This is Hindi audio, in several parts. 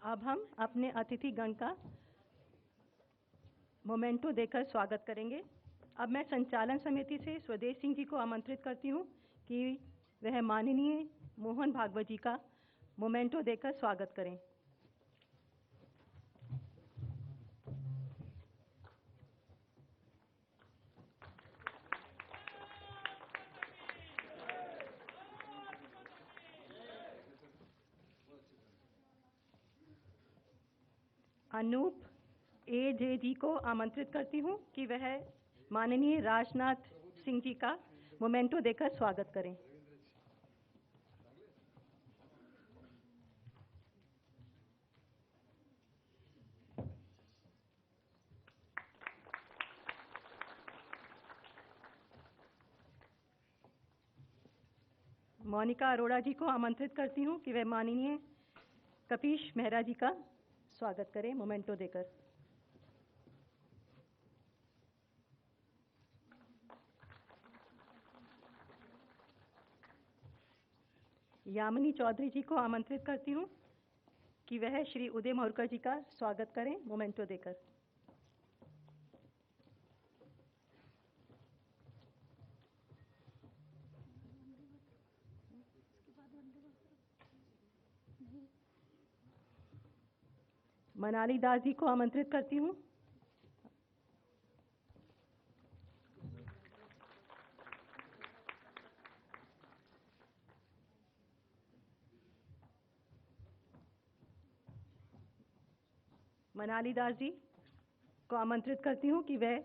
अब हम अपने अतिथिगण का मोमेंटो देकर स्वागत करेंगे। अब मैं संचालन समिति से स्वदेश सिंह जी को आमंत्रित करती हूँ कि वह माननीय मोहन भागवत जी का मोमेंटो देकर स्वागत करें। अनूप ए.जे. जी को आमंत्रित करती हूँ कि वह माननीय राजनाथ सिंह जी का मोमेंटो देकर स्वागत करें। मोनिका अरोड़ा जी को आमंत्रित करती हूँ कि वह माननीय कपीश मेहरा जी का स्वागत करें मोमेंटो देकर। यामिनी चौधरी जी को आमंत्रित करती हूँ कि वह श्री उदय मोहरकर जी का स्वागत करें मोमेंटो देकर। मनाली दास जी को आमंत्रित करती हूँ। मनाली दास जी को आमंत्रित करती हूँ कि वह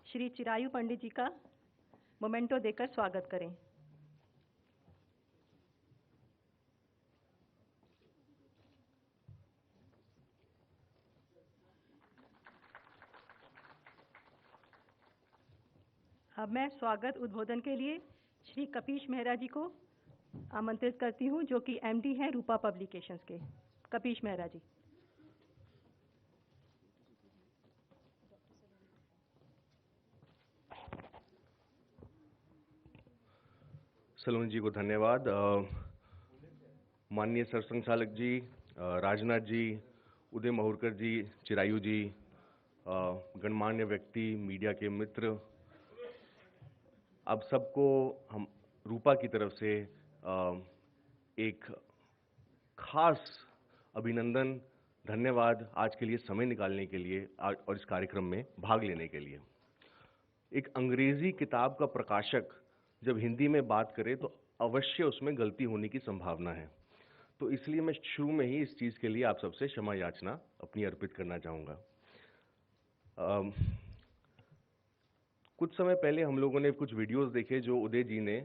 श्री चिरायु पंडित जी का मोमेंटो देकर स्वागत करें। अब मैं स्वागत उद्बोधन के लिए श्री कपीश मेहरा जी को आमंत्रित करती हूँ, जो कि एमडी हैं रूपा पब्लिकेशंस के। कपीश मेहरा जी। सलोनी जी को धन्यवाद। माननीय सरसंघचालक जी, राजनाथ जी, उदय मोहरकर जी, चिरायु जी, गणमान्य व्यक्ति, मीडिया के मित्र, आप सबको हम रूपा की तरफ से एक खास अभिनंदन, धन्यवाद आज के लिए समय निकालने के लिए और इस कार्यक्रम में भाग लेने के लिए। एक अंग्रेजी किताब का प्रकाशक जब हिंदी में बात करे तो अवश्य उसमें गलती होने की संभावना है, तो इसलिए मैं शुरू में ही इस चीज़ के लिए आप सबसे क्षमा याचना अपनी अर्पित करना चाहूँगा। कुछ समय पहले हम लोगों ने कुछ वीडियोस देखे जो उदय जी ने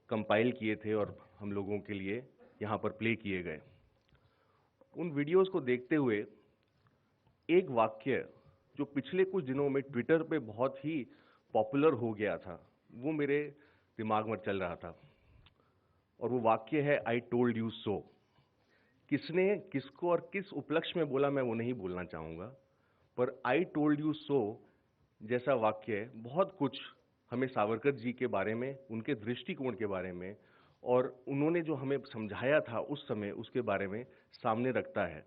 कंपाइल किए थे और हम लोगों के लिए यहाँ पर प्ले किए गए। उन वीडियोस को देखते हुए एक वाक्य जो पिछले कुछ दिनों में ट्विटर पे बहुत ही पॉपुलर हो गया था, वो मेरे दिमाग में चल रहा था, और वो वाक्य है आई टोल्ड यू सो। किसने किसको और किस उपलक्ष्य में बोला मैं वो नहीं बोलना चाहूँगा, पर आई टोल्ड यू सो जैसा वाक्य बहुत कुछ हमें सावरकर जी के बारे में, उनके दृष्टिकोण के बारे में और उन्होंने जो हमें समझाया था उस समय, उसके बारे में सामने रखता है।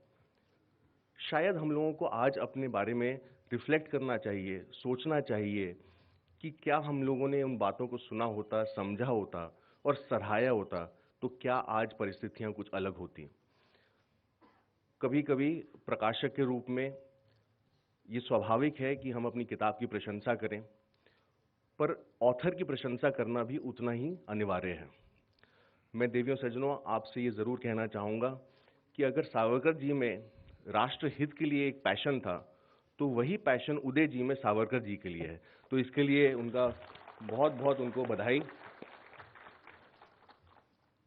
शायद हम लोगों को आज अपने बारे में रिफ्लेक्ट करना चाहिए, सोचना चाहिए कि क्या हम लोगों ने उन बातों को सुना होता, समझा होता और सराहाया होता तो क्या आज परिस्थितियां कुछ अलग होती। कभी कभी प्रकाशक के रूप में ये स्वाभाविक है कि हम अपनी किताब की प्रशंसा करें, पर ऑथर की प्रशंसा करना भी उतना ही अनिवार्य है। मैं देवियों सज्जनों आपसे ये ज़रूर कहना चाहूँगा कि अगर सावरकर जी में राष्ट्र हित के लिए एक पैशन था तो वही पैशन उदय जी में सावरकर जी के लिए है, तो इसके लिए उनका बहुत बहुत उनको बधाई।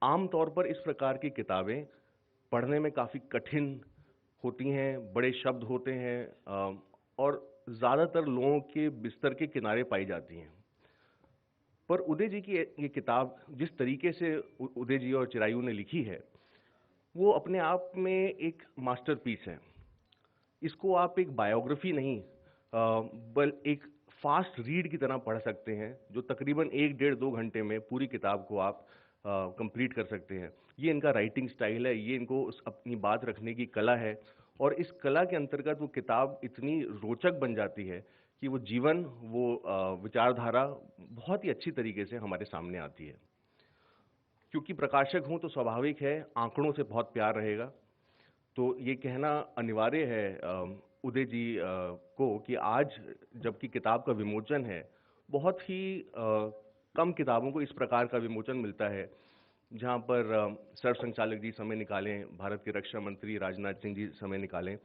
आमतौर पर इस प्रकार की किताबें पढ़ने में काफ़ी कठिन होती हैं, बड़े शब्द होते हैं और ज़्यादातर लोगों के बिस्तर के किनारे पाई जाती हैं। पर उदय जी की ये किताब जिस तरीके से उदय जी और चिरायु ने लिखी है वो अपने आप में एक मास्टरपीस है। इसको आप एक बायोग्राफी नहीं बल एक फास्ट रीड की तरह पढ़ सकते हैं, जो तकरीबन 1 डेढ़ 2 घंटे में पूरी किताब को आप कंप्लीट कर सकते हैं। ये इनका राइटिंग स्टाइल है, ये इनको अपनी बात रखने की कला है, और इस कला के अंतर्गत वो किताब इतनी रोचक बन जाती है कि वो जीवन, वो विचारधारा बहुत ही अच्छी तरीके से हमारे सामने आती है। क्योंकि प्रकाशक हूँ तो स्वाभाविक है आंकड़ों से बहुत प्यार रहेगा, तो ये कहना अनिवार्य है उदय जी को कि आज जबकि किताब का विमोचन है, बहुत ही कम किताबों को इस प्रकार का विमोचन मिलता है जहाँ पर सर्व संचालक जी समय निकालें, भारत के रक्षा मंत्री राजनाथ सिंह जी समय निकालें,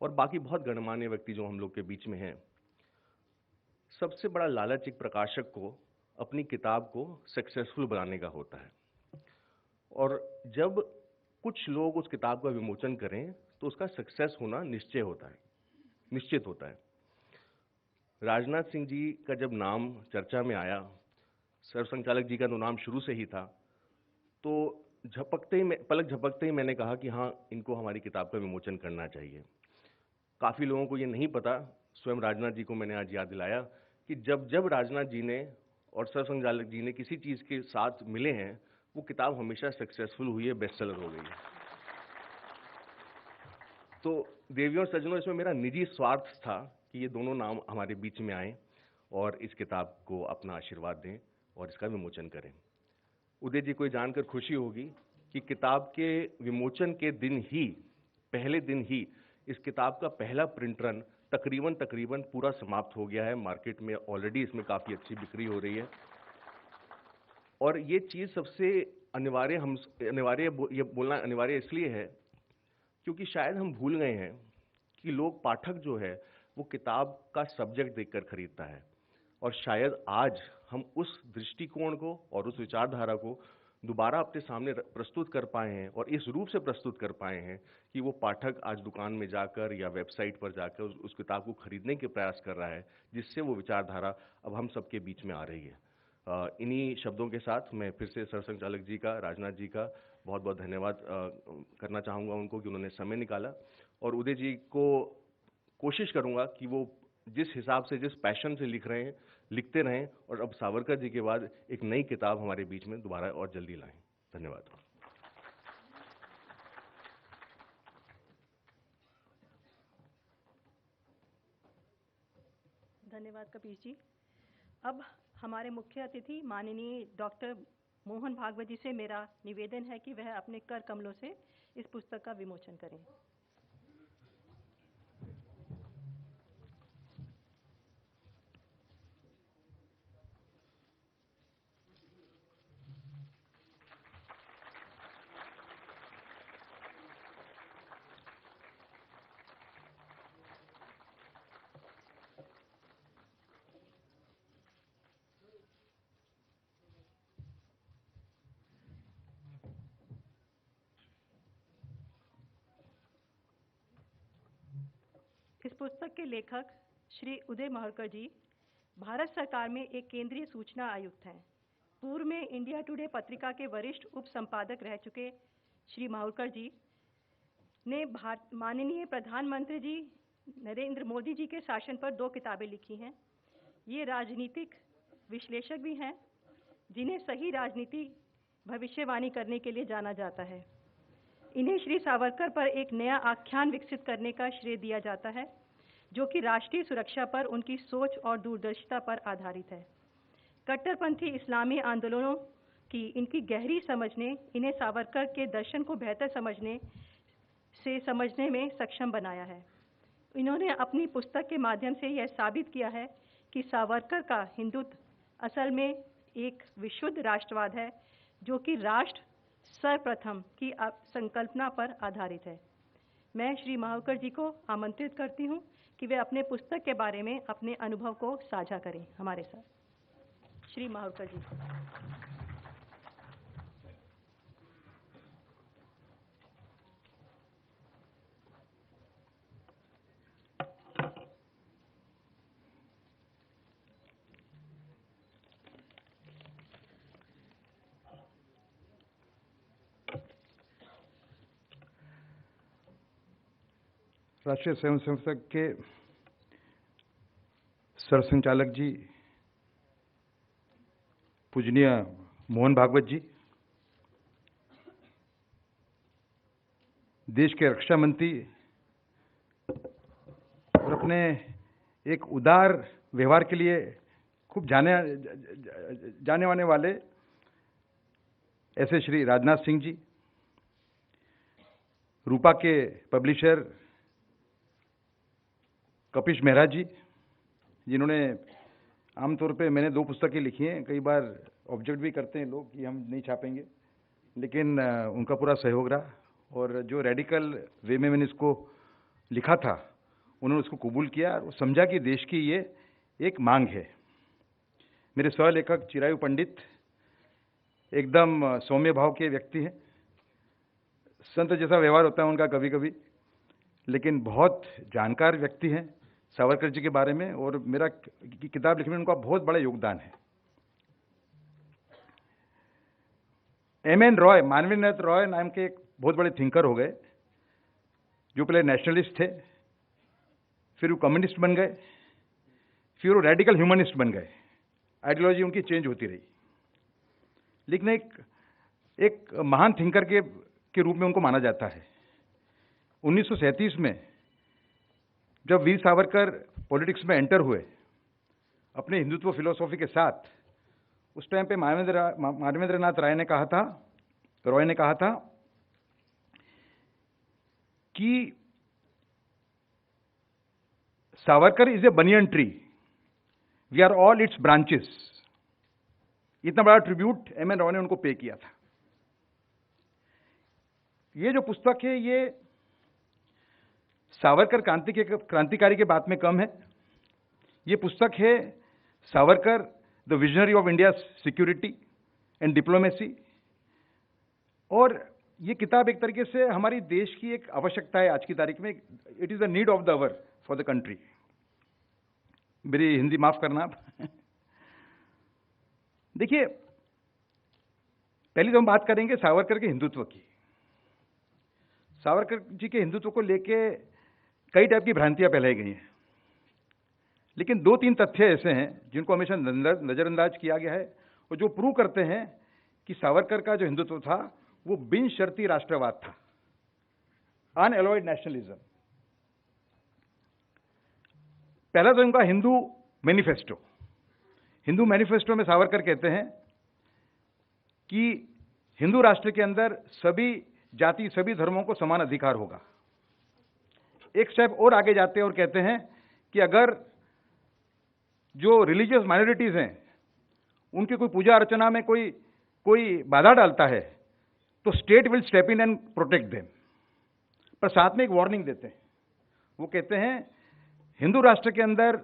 और बाकी बहुत गणमान्य व्यक्ति जो हम लोग के बीच में हैं। सबसे बड़ा लालच एक प्रकाशक को अपनी किताब को सक्सेसफुल बनाने का होता है, और जब कुछ लोग उस किताब का विमोचन करें तो उसका सक्सेस होना निश्चित होता है। राजनाथ सिंह जी का जब नाम चर्चा में आया, सर्व संचालक जी का तो नाम शुरू से ही था, तो पलक झपकते ही मैंने कहा कि हाँ, इनको हमारी किताब का विमोचन करना चाहिए। काफ़ी लोगों को ये नहीं पता, स्वयं राजनाथ जी को मैंने आज याद दिलाया कि जब राजनाथ जी ने और सर्व संचालक जी ने किसी चीज़ के साथ मिले हैं, वो किताब हमेशा सक्सेसफुल हुई है, बेस्ट सेलर हो गई है। तो देवियों और सज्जनों, इसमें मेरा निजी स्वार्थ था कि ये दोनों नाम हमारे बीच में आए और इस किताब को अपना आशीर्वाद दें और इसका विमोचन करें। उदय जी को ये जानकर खुशी होगी कि किताब के विमोचन के पहले दिन ही इस किताब का पहला प्रिंट रन तकरीबन पूरा समाप्त हो गया है। मार्केट में ऑलरेडी इसमें काफ़ी अच्छी बिक्री हो रही है, और ये चीज़ सबसे ये बोलना अनिवार्य इसलिए है क्योंकि शायद हम भूल गए हैं कि लोग, पाठक जो है, वो किताब का सब्जेक्ट देखकर खरीदता है, और शायद आज हम उस दृष्टिकोण को और उस विचारधारा को दोबारा अपने सामने प्रस्तुत कर पाए हैं, और इस रूप से प्रस्तुत कर पाए हैं कि वो पाठक आज दुकान में जाकर या वेबसाइट पर जाकर उस किताब को खरीदने के प्रयास कर रहा है, जिससे वो विचारधारा अब हम सबके बीच में आ रही है। इन्हीं शब्दों के साथ मैं फिर से सर्व संचालक जी का, राजनाथ जी का बहुत बहुत धन्यवाद करना चाहूँगा उनको कि उन्होंने समय निकाला, और उदय जी को कोशिश करूँगा कि वो जिस हिसाब से, जिस पैशन से लिखते रहें, और अब सावरकर जी के बाद एक नई किताब हमारे बीच में दोबारा और जल्दी लाएं। धन्यवाद। धन्यवाद कपीश जी। अब हमारे मुख्य अतिथि माननीय डॉक्टर मोहन भागवत जी से मेरा निवेदन है कि वह अपने कर कमलों से इस पुस्तक का विमोचन करें। इस पुस्तक के लेखक श्री उदय माहूरकर जी भारत सरकार में एक केंद्रीय सूचना आयुक्त हैं। पूर्व में इंडिया टुडे पत्रिका के वरिष्ठ उप संपादक रह चुके श्री माहूरकर जी ने माननीय प्रधानमंत्री जी नरेंद्र मोदी जी के शासन पर 2 किताबें लिखी हैं। ये राजनीतिक विश्लेषक भी हैं, जिन्हें सही राजनीति भविष्यवाणी करने के लिए जाना जाता है। इन्हें श्री सावरकर पर एक नया आख्यान विकसित करने का श्रेय दिया जाता है, जो कि राष्ट्रीय सुरक्षा पर उनकी सोच और दूरदर्शिता पर आधारित है। कट्टरपंथी इस्लामी आंदोलनों की इनकी गहरी समझ ने इन्हें सावरकर के दर्शन को बेहतर समझने में सक्षम बनाया है। इन्होंने अपनी पुस्तक के माध्यम से यह साबित किया है कि सावरकर का हिंदुत्व असल में एक विशुद्ध राष्ट्रवाद है, जो कि राष्ट्र सर्वप्रथम की संकल्पना पर आधारित है। मैं श्री माहूरकर जी को आमंत्रित करती हूँ कि वे अपने पुस्तक के बारे में अपने अनुभव को साझा करें हमारे साथ। श्री माहूरकर जी। राष्ट्रीय स्वयंसेवक के सरसंचालक जी, पूजनीय मोहन भागवत जी, देश के रक्षा मंत्री और अपने एक उदार व्यवहार के लिए खूब जाने माने वाले ऐसे श्री राजनाथ सिंह जी, रूपा के पब्लिशर कपिश मेहरा जी, जिन्होंने आमतौर पे मैंने 2 पुस्तकें लिखी हैं, कई बार ऑब्जेक्ट भी करते हैं लोग कि हम नहीं छापेंगे, लेकिन उनका पूरा सहयोग रहा और जो रेडिकल वे में मैंने इसको लिखा था उन्होंने उसको कबूल किया और समझा कि देश की ये एक मांग है। मेरे सहलेखक चिरायु पंडित एकदम सौम्य भाव के व्यक्ति हैं, संत जैसा व्यवहार होता है उनका कभी कभी, लेकिन बहुत जानकार व्यक्ति हैं सावरकर जी के बारे में, और मेरा किताब लिखने में उनका बहुत बड़ा योगदान है। M.N. रॉय, मानवेंद्र रॉय नाम के एक बहुत बड़े थिंकर हो गए, जो पहले नेशनलिस्ट थे, फिर वो कम्युनिस्ट बन गए, फिर वो रेडिकल ह्यूमनिस्ट बन गए। आइडियोलॉजी उनकी चेंज होती रही, लेकिन एक महान थिंकर के रूप में उनको माना जाता है। 1937 में जब वीर सावरकर पॉलिटिक्स में एंटर हुए अपने हिंदुत्व फिलॉसफी के साथ, उस टाइम पे मानवेंद्रनाथ रॉय ने कहा था कि Savarkar is a banyan tree, we are all its branches. इतना बड़ा ट्रिब्यूट M.N. रॉय ने उनको पे किया था। ये जो पुस्तक है ये सावरकर क्रांतिकारी के बात में कम है। ये पुस्तक है Savarkar the visionary of India security and diplomacy, और ये किताब एक तरीके से हमारी देश की एक आवश्यकता है आज की तारीख में। It is the need of the hour for the country. मेरी हिंदी माफ करना आप। देखिए, पहले तो हम बात करेंगे सावरकर के हिंदुत्व की। सावरकर जी के हिंदुत्व को लेके कई टाइप की भ्रांतियां फैलाई गई हैं, लेकिन 2-3 तथ्य ऐसे हैं जिनको हमेशा नजरअंदाज किया गया है और जो प्रूव करते हैं कि सावरकर का जो हिंदुत्व था वो बिन शर्ती राष्ट्रवाद था, अनएलॉयड नेशनलिज्म। पहला तो इनका हिंदू मैनिफेस्टो। हिंदू मैनिफेस्टो में सावरकर कहते हैं कि हिंदू राष्ट्र के अंदर सभी जाति, सभी धर्मों को समान अधिकार होगा। एक स्टेप और आगे जाते हैं और कहते हैं कि अगर जो रिलीजियस माइनॉरिटीज हैं उनकी कोई पूजा अर्चना में कोई बाधा डालता है तो state will step in and protect them. पर साथ में एक वार्निंग देते हैं। वो कहते हैं हिंदू राष्ट्र के अंदर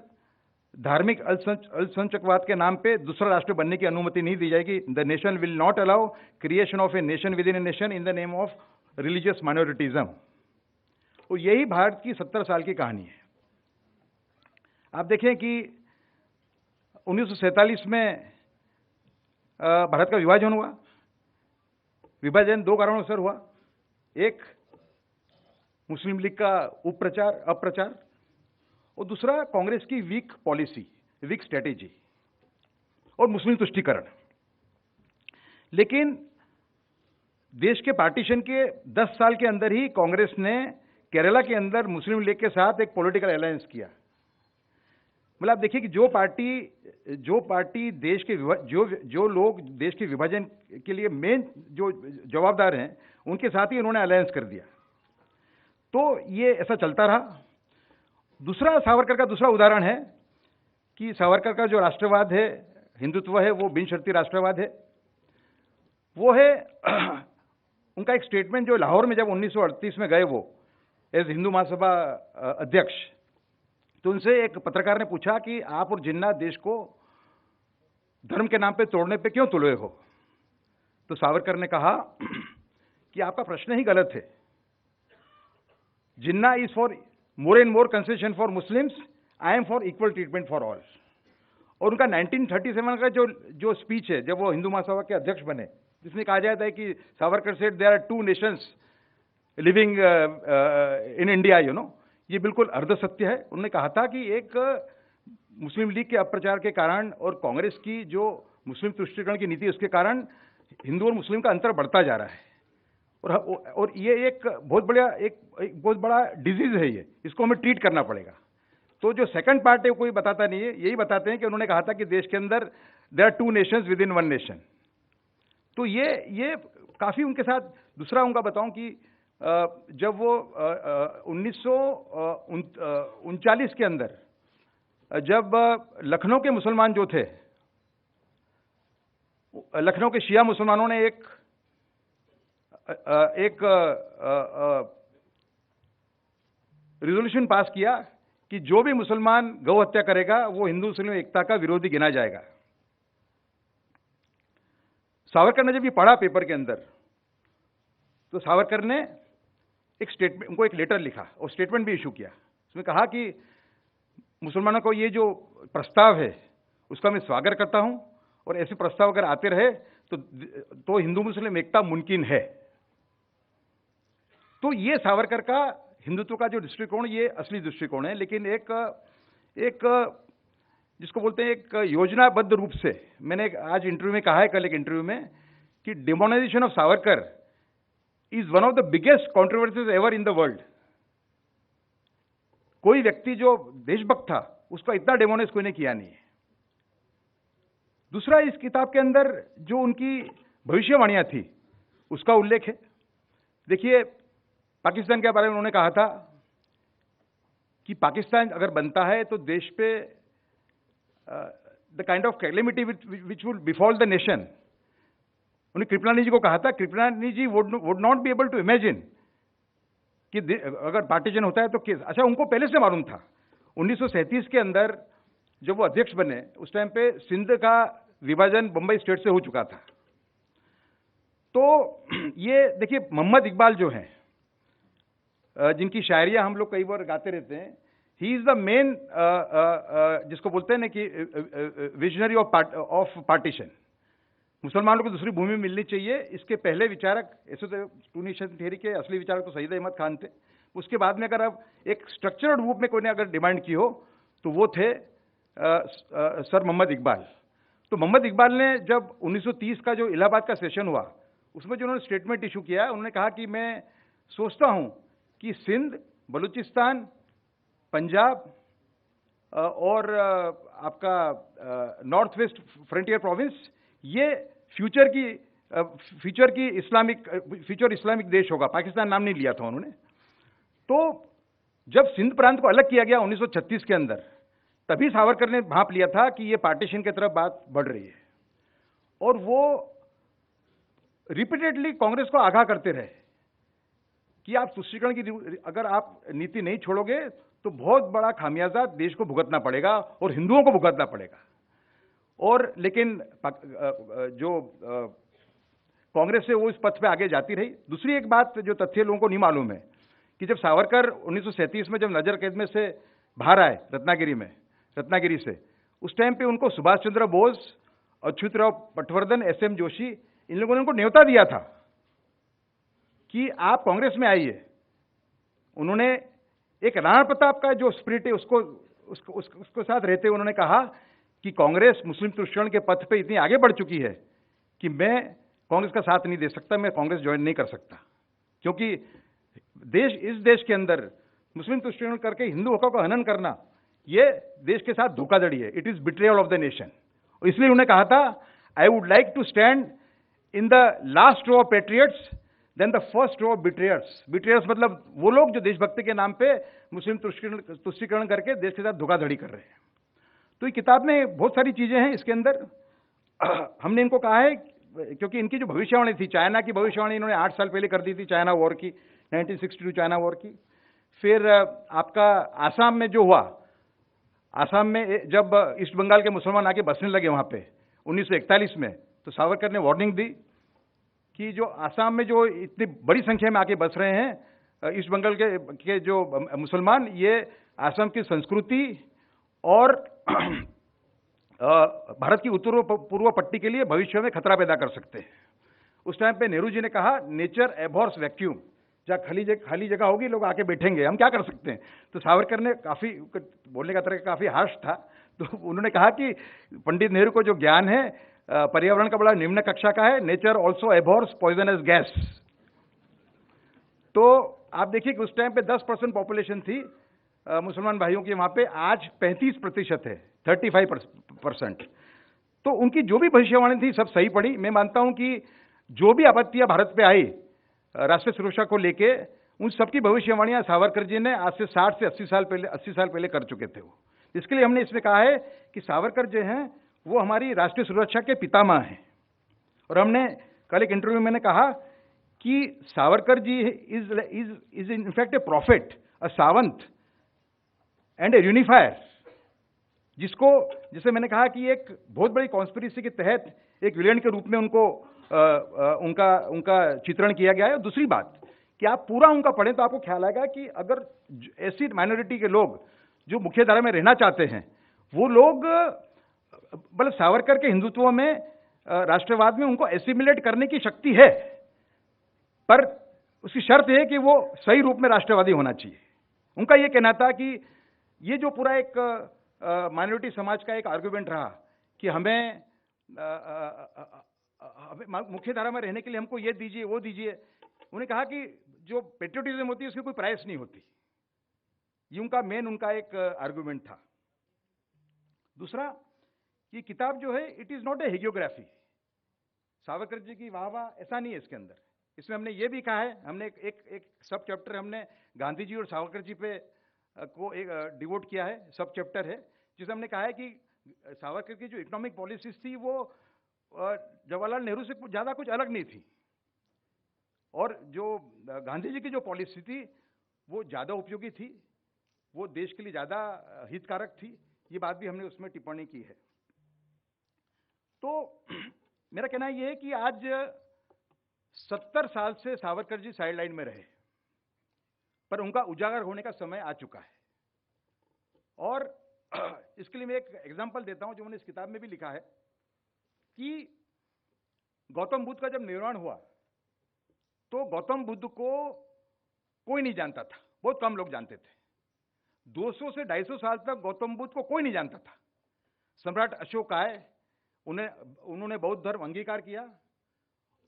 धार्मिक अल्पसंख्यकवाद के नाम पे दूसरा राष्ट्र बनने की अनुमति नहीं दी जाएगी। The nation will not allow creation of a nation within a nation in the name of religious minoritism. और यही भारत की 70 साल की कहानी है। आप देखें कि 1947 में भारत का विभाजन हुआ। विभाजन 2 कारणों से हुआ। एक, मुस्लिम लीग का अप्रचार, और दूसरा कांग्रेस की वीक पॉलिसी, वीक स्ट्रेटेजी और मुस्लिम तुष्टीकरण। लेकिन देश के पार्टीशन के 10 साल के अंदर ही कांग्रेस ने केरला के अंदर मुस्लिम लीग के साथ एक पॉलिटिकल अलायंस किया। मतलब आप देखिए कि जो पार्टी देश के जो लोग देश के विभाजन के लिए मेन जो जवाबदार हैं उनके साथ ही उन्होंने अलायंस कर दिया। तो ये ऐसा चलता रहा। दूसरा, सावरकर का दूसरा उदाहरण है कि सावरकर का जो राष्ट्रवाद है, हिंदुत्व है, वो बिन शर्ती राष्ट्रवाद है। वो है उनका एक स्टेटमेंट जो लाहौर में जब 1938 में गए वो एज हिंदू महासभा अध्यक्ष, तो उनसे एक पत्रकार ने पूछा कि आप और जिन्ना देश को धर्म के नाम पे तोड़ने पे क्यों तुले हो? तो सावरकर ने कहा कि आपका प्रश्न ही गलत है। Jinnah is for more and more concession for Muslims, I am for equal treatment for all. और उनका 1937 का जो स्पीच है जब वो हिंदू महासभा के अध्यक्ष बने, जिसमें कहा जाता है कि Savarkar said there are 2 nations living in India, ये बिल्कुल अर्ध सत्य है। उन्होंने कहा था कि एक मुस्लिम लीग के अप्रचार के कारण और कांग्रेस की जो मुस्लिम तुष्टीकरण की नीति, उसके कारण हिंदू और मुस्लिम का अंतर बढ़ता जा रहा है। और ये एक बहुत बहुत बड़ा डिजीज है ये, इसको हमें ट्रीट करना पड़ेगा। तो जो सेकंड पार्ट है कोई बताता नहीं है, यही बताते हैं कि उन्होंने कहा था कि देश के अंदर there are 2 nations within 1 nation. तो ये काफी उनके साथ। दूसरा उनका बताऊं कि जब वो 1939 के अंदर जब लखनऊ के मुसलमान जो थे, लखनऊ के शिया मुसलमानों ने एक रिजोल्यूशन पास किया कि जो भी मुसलमान गौ हत्या करेगा वो हिंदू मुस्लिम एकता का विरोधी गिना जाएगा। सावरकर ने जब ये पढ़ा पेपर के अंदर, तो सावरकर ने एक स्टेटमेंट, उनको एक लेटर लिखा और स्टेटमेंट भी इशू किया। उसमें कहा कि मुसलमानों को ये जो प्रस्ताव है उसका मैं स्वागत करता हूं, और ऐसे प्रस्ताव अगर आते रहे तो हिंदू मुस्लिम एकता मुमकिन है। तो ये सावरकर का हिंदुत्व का जो दृष्टिकोण, ये असली दृष्टिकोण है। लेकिन एक जिसको बोलते हैं एक योजनाबद्ध रूप से, मैंने आज इंटरव्यू में कहा है, कल एक इंटरव्यू में, कि demonization of Savarkar is one of the biggest controversies ever in the world. कोई व्यक्ति जो देशभक्त था उसका इतना डिमोनाइज कोई ने किया नहीं है। दूसरा, इस किताब के अंदर जो उनकी भविष्यवाणियां थी उसका उल्लेख है। देखिए, पाकिस्तान के बारे में उन्होंने कहा था कि पाकिस्तान अगर बनता है तो देश पे the kind of calamity which will befall the nation. उन्हें कृपलानी जी को कहा था, Kripalani ji would not be able to imagine कि अगर पार्टीशन होता है तो केस। अच्छा, उनको पहले से मालूम था। 1937 के अंदर जब वो अध्यक्ष बने, उस टाइम पे सिंध का विभाजन बंबई स्टेट से हो चुका था। तो ये देखिए, मोहम्मद इकबाल जो हैं, जिनकी शायरियां हम लोग कई बार गाते रहते हैं, ही इज द मेन जिसको बोलते हैं ना कि विजनरी ऑफ पार्टीशन। मुसलमानों को दूसरी भूमि मिलनी चाहिए, इसके पहले विचारक, ऐसे तो 2 नेशन थ्योरी के असली विचारक तो सईद अहमद खान थे। उसके बाद में अगर अब एक स्ट्रक्चर्ड रूप में कोई ने अगर डिमांड की हो तो वो थे सर मोहम्मद इकबाल। तो मोहम्मद इकबाल ने जब 1930 का जो इलाहाबाद का सेशन हुआ, उसमें जो उन्होंने स्टेटमेंट इशू किया, उन्होंने कहा कि मैं सोचता हूं कि सिंध, बलूचिस्तान, पंजाब और आपका नॉर्थ वेस्ट फ्रंटियर प्रोविंस, ये फ्यूचर इस्लामिक देश होगा। पाकिस्तान नाम नहीं लिया था उन्होंने। तो जब सिंध प्रांत को अलग किया गया 1936 के अंदर, तभी सावरकर ने भांप लिया था कि ये पार्टीशन की तरफ बात बढ़ रही है, और वो रिपीटेडली कांग्रेस को आगाह करते रहे कि आप तुष्टीकरण की अगर आप नीति नहीं छोड़ोगे तो बहुत बड़ा खामियाजा देश को भुगतना पड़ेगा और हिंदुओं को भुगतना पड़ेगा। और लेकिन जो कांग्रेस से वो इस पथ पे आगे जाती रही। दूसरी एक बात जो तथ्य लोगों को नहीं मालूम है कि जब सावरकर 1937 में जब नजर कैद में से बाहर आए रत्नागिरी से, उस टाइम पे उनको सुभाष चंद्र बोस, अच्युतराव पटवर्धन, एसएम जोशी, इन लोगों ने उनको न्योता दिया था कि आप कांग्रेस में आइए। उन्होंने एक राणा प्रताप का जो स्पिरिट है उसको साथ रहते उन्होंने कहा कि कांग्रेस मुस्लिम तुष्टीकरण के पथ पे इतनी आगे बढ़ चुकी है कि मैं कांग्रेस का साथ नहीं दे सकता, मैं कांग्रेस ज्वाइन नहीं कर सकता, क्योंकि इस देश के अंदर मुस्लिम तुष्टीकरण करके हिंदू हकों का हनन करना ये देश के साथ धोखाधड़ी है। It is betrayal of the nation. इसलिए उन्होंने कहा था, I would like to stand in the last row of patriots than the first row of betrayers. Betrayers मतलब वो लोग जो देशभक्ति के नाम पे मुस्लिम तुष्टीकरण करके देश के साथ धोखाधड़ी कर रहे हैं। तो ये किताब में बहुत सारी चीजें हैं इसके अंदर। हमने इनको कहा है क्योंकि इनकी जो भविष्यवाणी थी, चाइना की भविष्यवाणी इन्होंने 8 साल पहले कर दी थी, चाइना वॉर की, 1962 चाइना वॉर की। फिर आपका आसाम में जो हुआ, आसाम में जब ईस्ट बंगाल के मुसलमान आके बसने लगे वहां पे 1941 में, तो सावरकर ने वार्निंग दी कि जो आसाम में जो इतनी बड़ी संख्या में आके बस रहे हैं ईस्ट बंगाल के जो मुसलमान, ये आसाम की संस्कृति और भारत की उत्तर पूर्व पट्टी के लिए भविष्य में खतरा पैदा कर सकते हैं। उस टाइम पे नेहरू जी ने कहा, नेचर एबॉर्स वैक्यूम, जहाँ खाली जगह होगी लोग आके बैठेंगे, हम क्या कर सकते हैं। तो सावरकर ने काफी बोलने का तरीका काफी हार्श था, तो उन्होंने कहा कि पंडित नेहरू को जो ज्ञान है पर्यावरण का बड़ा निम्न कक्षा का है, नेचर ऑल्सो एबॉर्स पॉइजनस गैस। तो आप देखिए कि उस टाइम पे 10% पॉपुलेशन थी मुसलमान भाइयों की वहाँ पे, आज 35% है, 35%। तो उनकी जो भी भविष्यवाणी थी सब सही पड़ी। मैं मानता हूं कि जो भी आपत्तियां भारत पे आई राष्ट्रीय सुरक्षा को लेके, उन सबकी भविष्यवाणियां सावरकर जी ने आज से 60 से 80 साल पहले कर चुके थे वो। इसके लिए हमने इसमें कहा है कि सावरकर जो हैं वो हमारी राष्ट्रीय सुरक्षा के पितामह हैं। और हमने कल एक इंटरव्यू में मैंने कहा कि Savarkar ji is in fact a prophet, a savant and a unifier, जिसको, जैसे मैंने कहा कि एक बहुत बड़ी कॉन्स्पिरेसी के तहत एक विलेन के रूप में उनको उनका चित्रण किया गया है। और दूसरी बात कि आप पूरा उनका पढ़ें तो आपको ख्याल आएगा कि अगर ऐसी माइनॉरिटी के लोग जो मुख्य धारा में रहना चाहते हैं, वो लोग मतलब सावरकर के हिंदुत्व में, राष्ट्रवाद में उनको एसिमिलेट करने की शक्ति है, पर उसकी शर्त है कि वो सही रूप में राष्ट्रवादी होना चाहिए। उनका यह कहना था कि ये जो पूरा एक माइनॉरिटी समाज का एक आर्गुमेंट रहा कि हमें मुख्य धारा में रहने के लिए हमको ये दीजिए वो दीजिए, उन्होंने कहा कि जो पेट्रियोटिज्म होती है उसकी कोई प्राइस नहीं होती। ये उनका एक आर्गुमेंट था। दूसरा, ये किताब जो है it is not a hagiography. Savarkar ji की वाह वाह ऐसा नहीं है इसके अंदर। इसमें हमने ये भी कहा है, हमने एक सब चैप्टर हमने गांधी जी और सावरकर जी पे को एक डिवोट किया है, सब चैप्टर है, जिसमें हमने कहा है कि सावरकर की जो इकोनॉमिक पॉलिसीज थी वो जवाहरलाल नेहरू से ज़्यादा कुछ अलग नहीं थी, और जो गांधी जी की जो पॉलिसी थी वो ज़्यादा उपयोगी थी, वो देश के लिए ज़्यादा हितकारक थी। ये बात भी हमने उसमें टिप्पणी की है। तो मेरा कहना यह है कि आज 70 साल से सावरकर जी साइडलाइन में रहे, पर उनका उजागर होने का समय आ चुका है। और इसके लिए मैं एक एग्जांपल देता हूं जो मैंने इस किताब में भी लिखा है कि गौतम बुद्ध का जब निर्वाण हुआ तो गौतम बुद्ध को कोई नहीं जानता था, बहुत कम लोग जानते थे। 200 से 250 साल तक गौतम बुद्ध को कोई नहीं जानता था। सम्राट अशोक आए, उन्होंने बौद्ध धर्म अंगीकार किया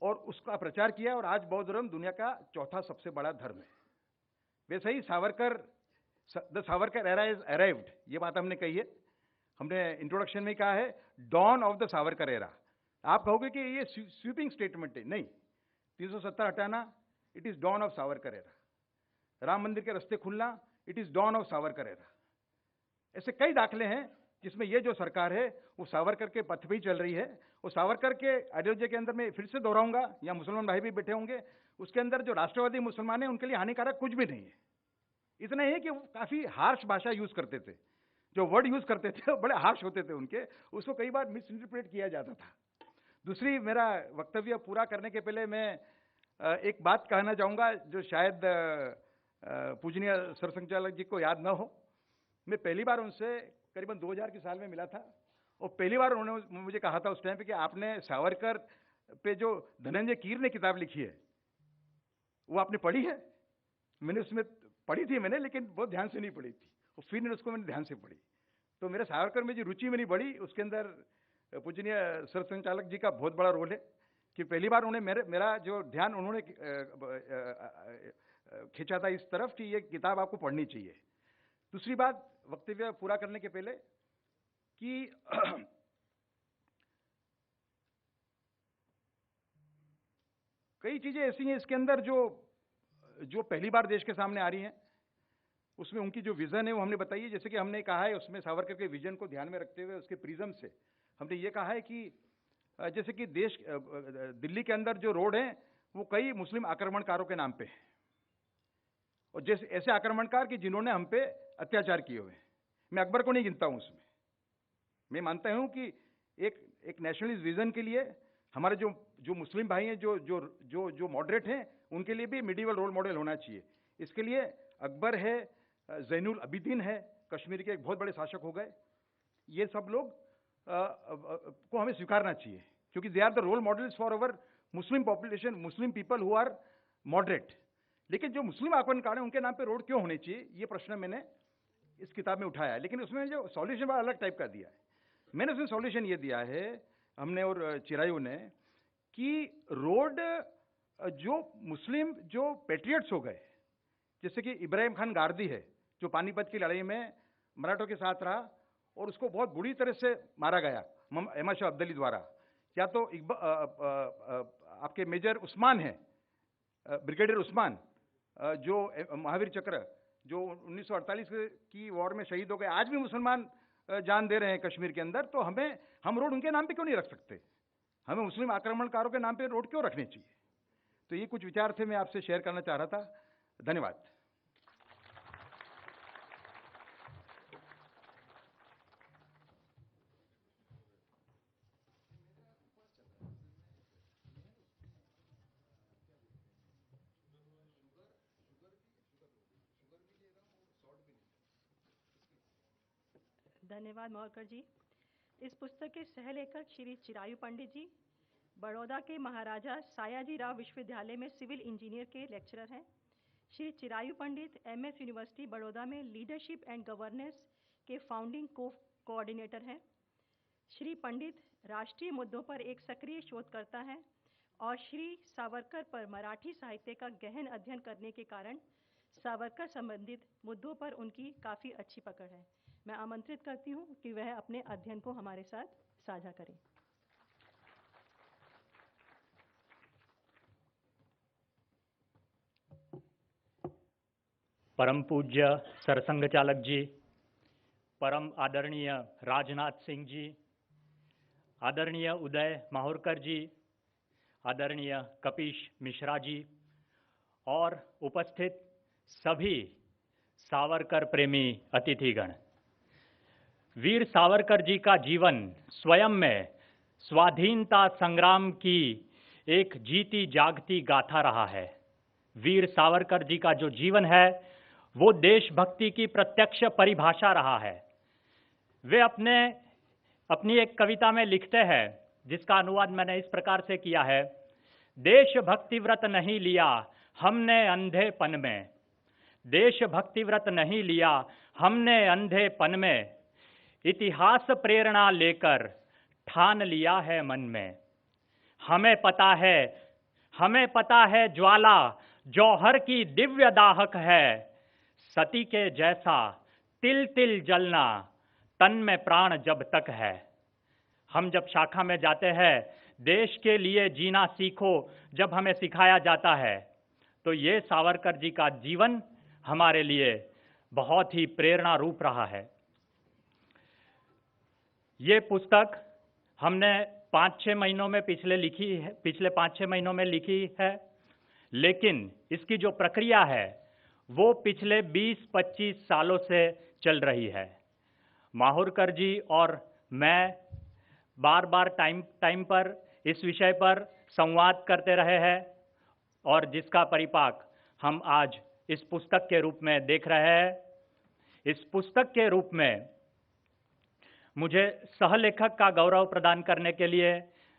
और उसका प्रचार किया, और आज बौद्ध धर्म दुनिया का चौथा सबसे बड़ा धर्म है। वैसे ही the Savarkar era is arrived, ये बात हमने कही है, हमने इंट्रोडक्शन में कहा है dawn of the Savarkar era. आप कहोगे कि ये स्वीपिंग स्टेटमेंट है, नहीं, 370 हटाना it is dawn of Savarkar era. Ram Mandir के रास्ते खुलना it is dawn of Savarkar era. ऐसे कई दाखले हैं जिसमें ये जो सरकार है वो सावरकर के पथ पे ही चल रही है। और सावरकर के आइडियोलॉजी के अंदर मैं फिर से दोहराऊंगा, या मुसलमान भाई भी बैठे होंगे, उसके अंदर जो राष्ट्रवादी मुसलमान है उनके लिए हानिकारक कुछ भी नहीं है। इतना ही है कि वो काफी हार्श भाषा यूज करते थे, जो वर्ड यूज करते थे बड़े हार्श होते थे उनके, उसको कई बार मिस इंटरप्रेट किया जाता था। दूसरी, मेरा वक्तव्य पूरा करने के पहले मैं एक बात कहना चाहूंगा जो शायद पूजनीय सरसंघचालक जी को याद ना हो। मैं पहली बार उनसे करीबन 2000 की साल में मिला था, और पहली बार उन्होंने मुझे कहा था उस टाइम पे कि आपने सावरकर पे जो धनंजय कीर ने किताब लिखी है वो आपने पढ़ी है? मैंने उसमें पढ़ी थी मैंने, लेकिन बहुत ध्यान से नहीं पढ़ी थी, और फिर उसको मैंने ध्यान से पढ़ी। तो मेरे सावरकर में जो रुचि मेरी बढ़ी, उसके अंदर पूजनीय सरसंघचालक जी का बहुत बड़ा रोल है कि पहली बार उन्हें मेरा जो ध्यान उन्होंने खींचा था इस तरफ कि ये किताब आपको पढ़नी चाहिए। दूसरी बात, वक्तव्य पूरा करने के पहले, कि कई चीजें ऐसी हैं इसके अंदर जो पहली बार देश के सामने आ रही हैं। उसमें उनकी जो विजन है वो हमने बताई है। जैसे कि हमने कहा है उसमें सावरकर के विजन को ध्यान में रखते हुए उसके प्रिज्म से हमने ये कहा है कि जैसे कि दिल्ली के अंदर जो रोड है वो कई मुस्लिम आक्रमणकारों के नाम पे है, और जैसे ऐसे आक्रमणकार कि जिन्होंने हम पे अत्याचार किए हुए हैं। मैं अकबर को नहीं गिनता हूं उसमें। मैं मानता हूं कि एक नेशनलिस्ट विजन के लिए हमारे जो मुस्लिम भाई हैं, जो मॉडरेट हैं, उनके लिए भी मिडिवल रोल मॉडल होना चाहिए। इसके लिए अकबर है, ज़ैनुल अबिदीन है, कश्मीर के एक बहुत बड़े शासक हो गए, ये सब लोग को हमें स्वीकारना चाहिए, क्योंकि they are the role models for our Muslim population, Muslim people who are moderate. लेकिन जो मुस्लिम आक्रमणकार हैं उनके नाम पे रोड क्यों होने चाहिए, ये प्रश्न मैंने इस किताब में उठाया है। लेकिन उसमें जो सॉल्यूशन बड़ा अलग टाइप का दिया है। मैंने उसमें सॉल्यूशन ये दिया है, हमने और चिरायू ने, कि रोड जो मुस्लिम जो पेट्रियट्स हो गए, जैसे कि इब्राहिम खान गारदी है, जो पानीपत की लड़ाई में मराठों के साथ रहा और उसको बहुत बुरी तरह से मारा गया अहमद शाह अब्दाली द्वारा, या तो आपके मेजर उस्मान है, ब्रिगेडियर उस्मान, जो महावीर चक्र, जो 1948 की वॉर में शहीद हो गए, आज भी मुसलमान जान दे रहे हैं कश्मीर के अंदर। तो हम रोड उनके नाम पे क्यों नहीं रख सकते? हमें मुस्लिम आक्रमणकारों के नाम पे रोड क्यों रखने चाहिए? तो ये कुछ विचार थे, मैं आपसे शेयर करना चाह रहा था। धन्यवाद। धन्यवाद मावरकर जी। इस पुस्तक के सह लेखक श्री चिरायु पंडित जी बड़ौदा के महाराजा सायाजी राव विश्वविद्यालय में सिविल इंजीनियर के लेक्चरर हैं। श्री चिरायु पंडित एमएस यूनिवर्सिटी बड़ौदा में लीडरशिप एंड गवर्नेंस के फाउंडिंग कोऑर्डिनेटर हैं। श्री पंडित राष्ट्रीय मुद्दों पर एक सक्रिय शोधकर्ता हैं और श्री सावरकर पर मराठी साहित्य का गहन अध्ययन करने के कारण सावरकर संबंधित मुद्दों पर उनकी काफ़ी अच्छी पकड़ है। मैं आमंत्रित करती हूँ कि वह अपने अध्ययन को हमारे साथ साझा करें। परम पूज्य सरसंघ चालक जी, परम आदरणीय राजनाथ सिंह जी, आदरणीय उदय माहुरकर जी, आदरणीय कपीश मिश्रा जी और उपस्थित सभी सावरकर प्रेमी अतिथिगण, वीर सावरकर जी का जीवन स्वयं में स्वाधीनता संग्राम की एक जीती जागती गाथा रहा है। वीर सावरकर जी का जो जीवन है वो देशभक्ति की प्रत्यक्ष परिभाषा रहा है। वे अपनी एक कविता में लिखते हैं, जिसका अनुवाद मैंने इस प्रकार से किया है: देशभक्ति व्रत नहीं लिया हमने अंधेपन में, देशभक्ति व्रत नहीं लिया हमने अंधेपन में, इतिहास प्रेरणा लेकर ठान लिया है मन में। हमें पता है ज्वाला जौहर की दिव्य दाहक है, सती के जैसा तिल तिल जलना तन में प्राण जब तक है। हम जब शाखा में जाते हैं, देश के लिए जीना सीखो जब हमें सिखाया जाता है, तो ये सावरकर जी का जीवन हमारे लिए बहुत ही प्रेरणा रूप रहा है। ये पुस्तक हमने 5-6 महीनों में पिछले 5-6 महीनों में लिखी है, लेकिन इसकी जो प्रक्रिया है वो पिछले 20-25 सालों से चल रही है। माहुरकर जी और मैं बार बार टाइम पर इस विषय पर संवाद करते रहे हैं और जिसका परिपाक हम आज इस पुस्तक के रूप में देख रहे हैं। इस पुस्तक के रूप में मुझे सहलेखक का गौरव प्रदान करने के लिए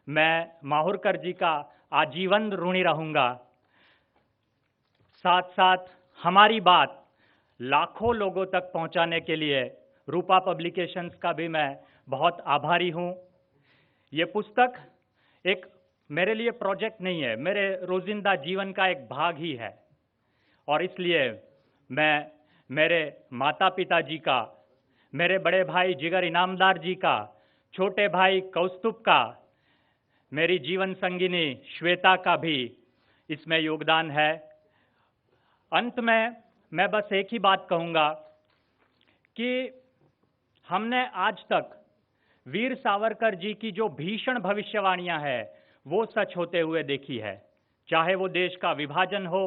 मैं माहुरकर जी का आजीवन ऋणी रहूंगा। साथ साथ हमारी बात लाखों लोगों तक पहुंचाने के लिए रूपा पब्लिकेशंस का भी मैं बहुत आभारी हूं। ये पुस्तक एक मेरे लिए प्रोजेक्ट नहीं है, मेरे रोजिंदा जीवन का एक भाग ही है और इसलिए मैं मेरे माता पिता जी का, मेरे बड़े भाई जिगर इनामदार जी का, छोटे भाई कौस्तुभ का, मेरी जीवन संगिनी श्वेता का भी इसमें योगदान है। अंत में मैं बस एक ही बात कहूँगा कि हमने आज तक वीर सावरकर जी की जो भीषण भविष्यवाणियां हैं वो सच होते हुए देखी है। चाहे वो देश का विभाजन हो,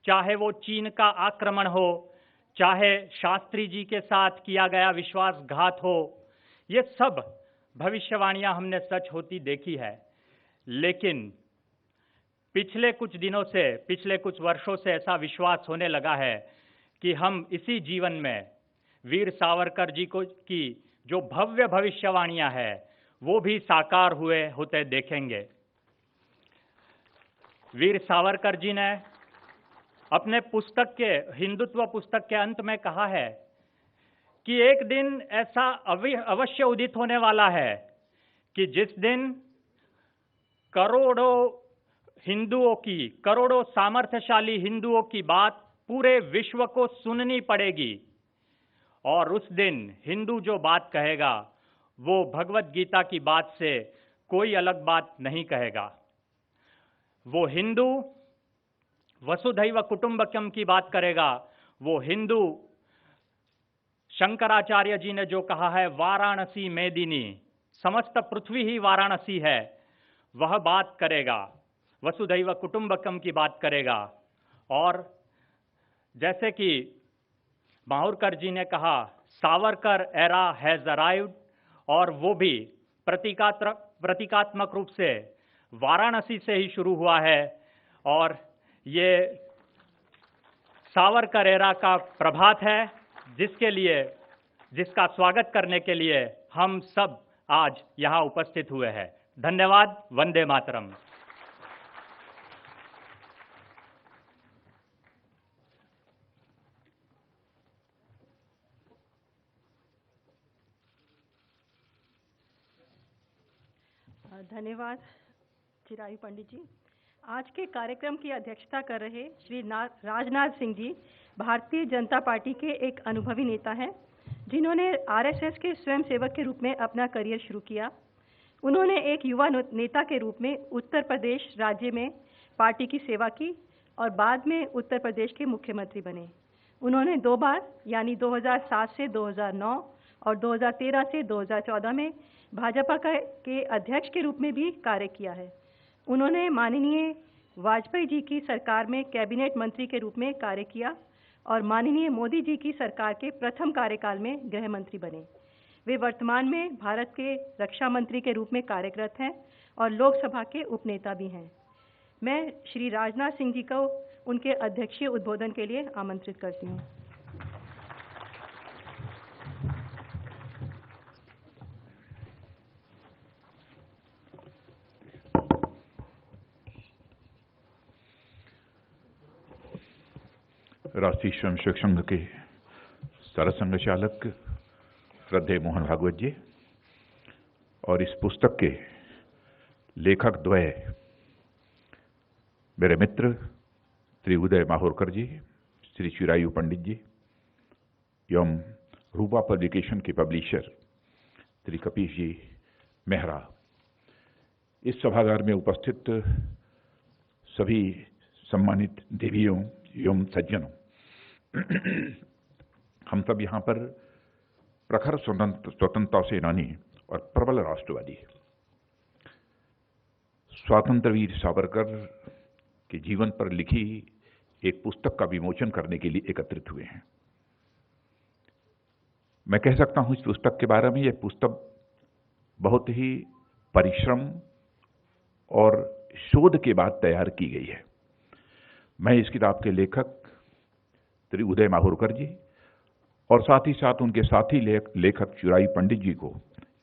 चाहे वो चीन का आक्रमण हो, चाहे शास्त्री जी के साथ किया गया विश्वासघात हो, ये सब भविष्यवाणियां हमने सच होती देखी है। लेकिन पिछले कुछ दिनों से, पिछले कुछ वर्षों से ऐसा विश्वास होने लगा है कि हम इसी जीवन में वीर सावरकर जी की जो भव्य भविष्यवाणियां हैं वो भी साकार हुए होते देखेंगे। वीर सावरकर जी ने अपने पुस्तक के, हिंदुत्व पुस्तक के अंत में कहा है कि एक दिन ऐसा अवश्य उदित होने वाला है कि जिस दिन करोड़ों हिंदुओं की, करोड़ों सामर्थ्यशाली हिंदुओं की बात पूरे विश्व को सुननी पड़ेगी। और उस दिन हिंदू जो बात कहेगा वो भगवत गीता की बात से कोई अलग बात नहीं कहेगा। वो हिंदू वसुधैव कुटुंबकम की बात करेगा। वो हिंदू शंकराचार्य जी ने जो कहा है वाराणसी मेदिनी, समस्त पृथ्वी ही वाराणसी है, वह बात करेगा, वसुधैव कुटुंबकम की बात करेगा। और जैसे कि माहुरकर जी ने कहा सावरकर एरा हैज अराइव्ड, और वो भी प्रतीकात्मक रूप से वाराणसी से ही शुरू हुआ है। और ये सावरकर एरा का प्रभात है जिसका स्वागत करने के लिए हम सब आज यहाँ उपस्थित हुए हैं। धन्यवाद। वंदे मातरम। धन्यवाद चिरायु पंडित जी। आज के कार्यक्रम की अध्यक्षता कर रहे श्री राजनाथ सिंह जी भारतीय जनता पार्टी के एक अनुभवी नेता हैं, जिन्होंने आरएसएस के स्वयंसेवक के रूप में अपना करियर शुरू किया। उन्होंने एक युवा नेता के रूप में उत्तर प्रदेश राज्य में पार्टी की सेवा की और बाद में उत्तर प्रदेश के मुख्यमंत्री बने। उन्होंने 2 बार यानी 2007 से 2009 और 2013 से 2014 में भाजपा के अध्यक्ष के रूप में भी कार्य किया है। उन्होंने माननीय वाजपेयी जी की सरकार में कैबिनेट मंत्री के रूप में कार्य किया और माननीय मोदी जी की सरकार के प्रथम कार्यकाल में गृह मंत्री बने। वे वर्तमान में भारत के रक्षा मंत्री के रूप में कार्यरत हैं और लोकसभा के उपनेता भी हैं। मैं श्री राजनाथ सिंह जी को उनके अध्यक्षीय उद्बोधन के लिए आमंत्रित करती हूँ। राष्ट्रीय स्वयंसेवक संघ के सरसंघ चालक श्रद्धेय मोहन भागवत जी और इस पुस्तक के लेखक द्वय मेरे मित्र श्री उदय माहुरकर जी, श्री चिरायु पंडित जी एवं रूपा पब्लिकेशन के पब्लिशर श्री कपीश जी मेहरा, इस सभागार में उपस्थित सभी सम्मानित देवियों एवं सज्जनों, हम सब यहाँ पर प्रखर स्वतंत्रता सेनानी और प्रबल राष्ट्रवादी स्वतंत्र वीर सावरकर के जीवन पर लिखी एक पुस्तक का विमोचन करने के लिए एकत्रित हुए हैं। मैं कह सकता हूं इस पुस्तक के बारे में, यह पुस्तक बहुत ही परिश्रम और शोध के बाद तैयार की गई है। मैं इस किताब के लेखक श्री उदय माहुरकर जी और साथ ही साथ उनके साथी लेखक चिरायु पंडित जी को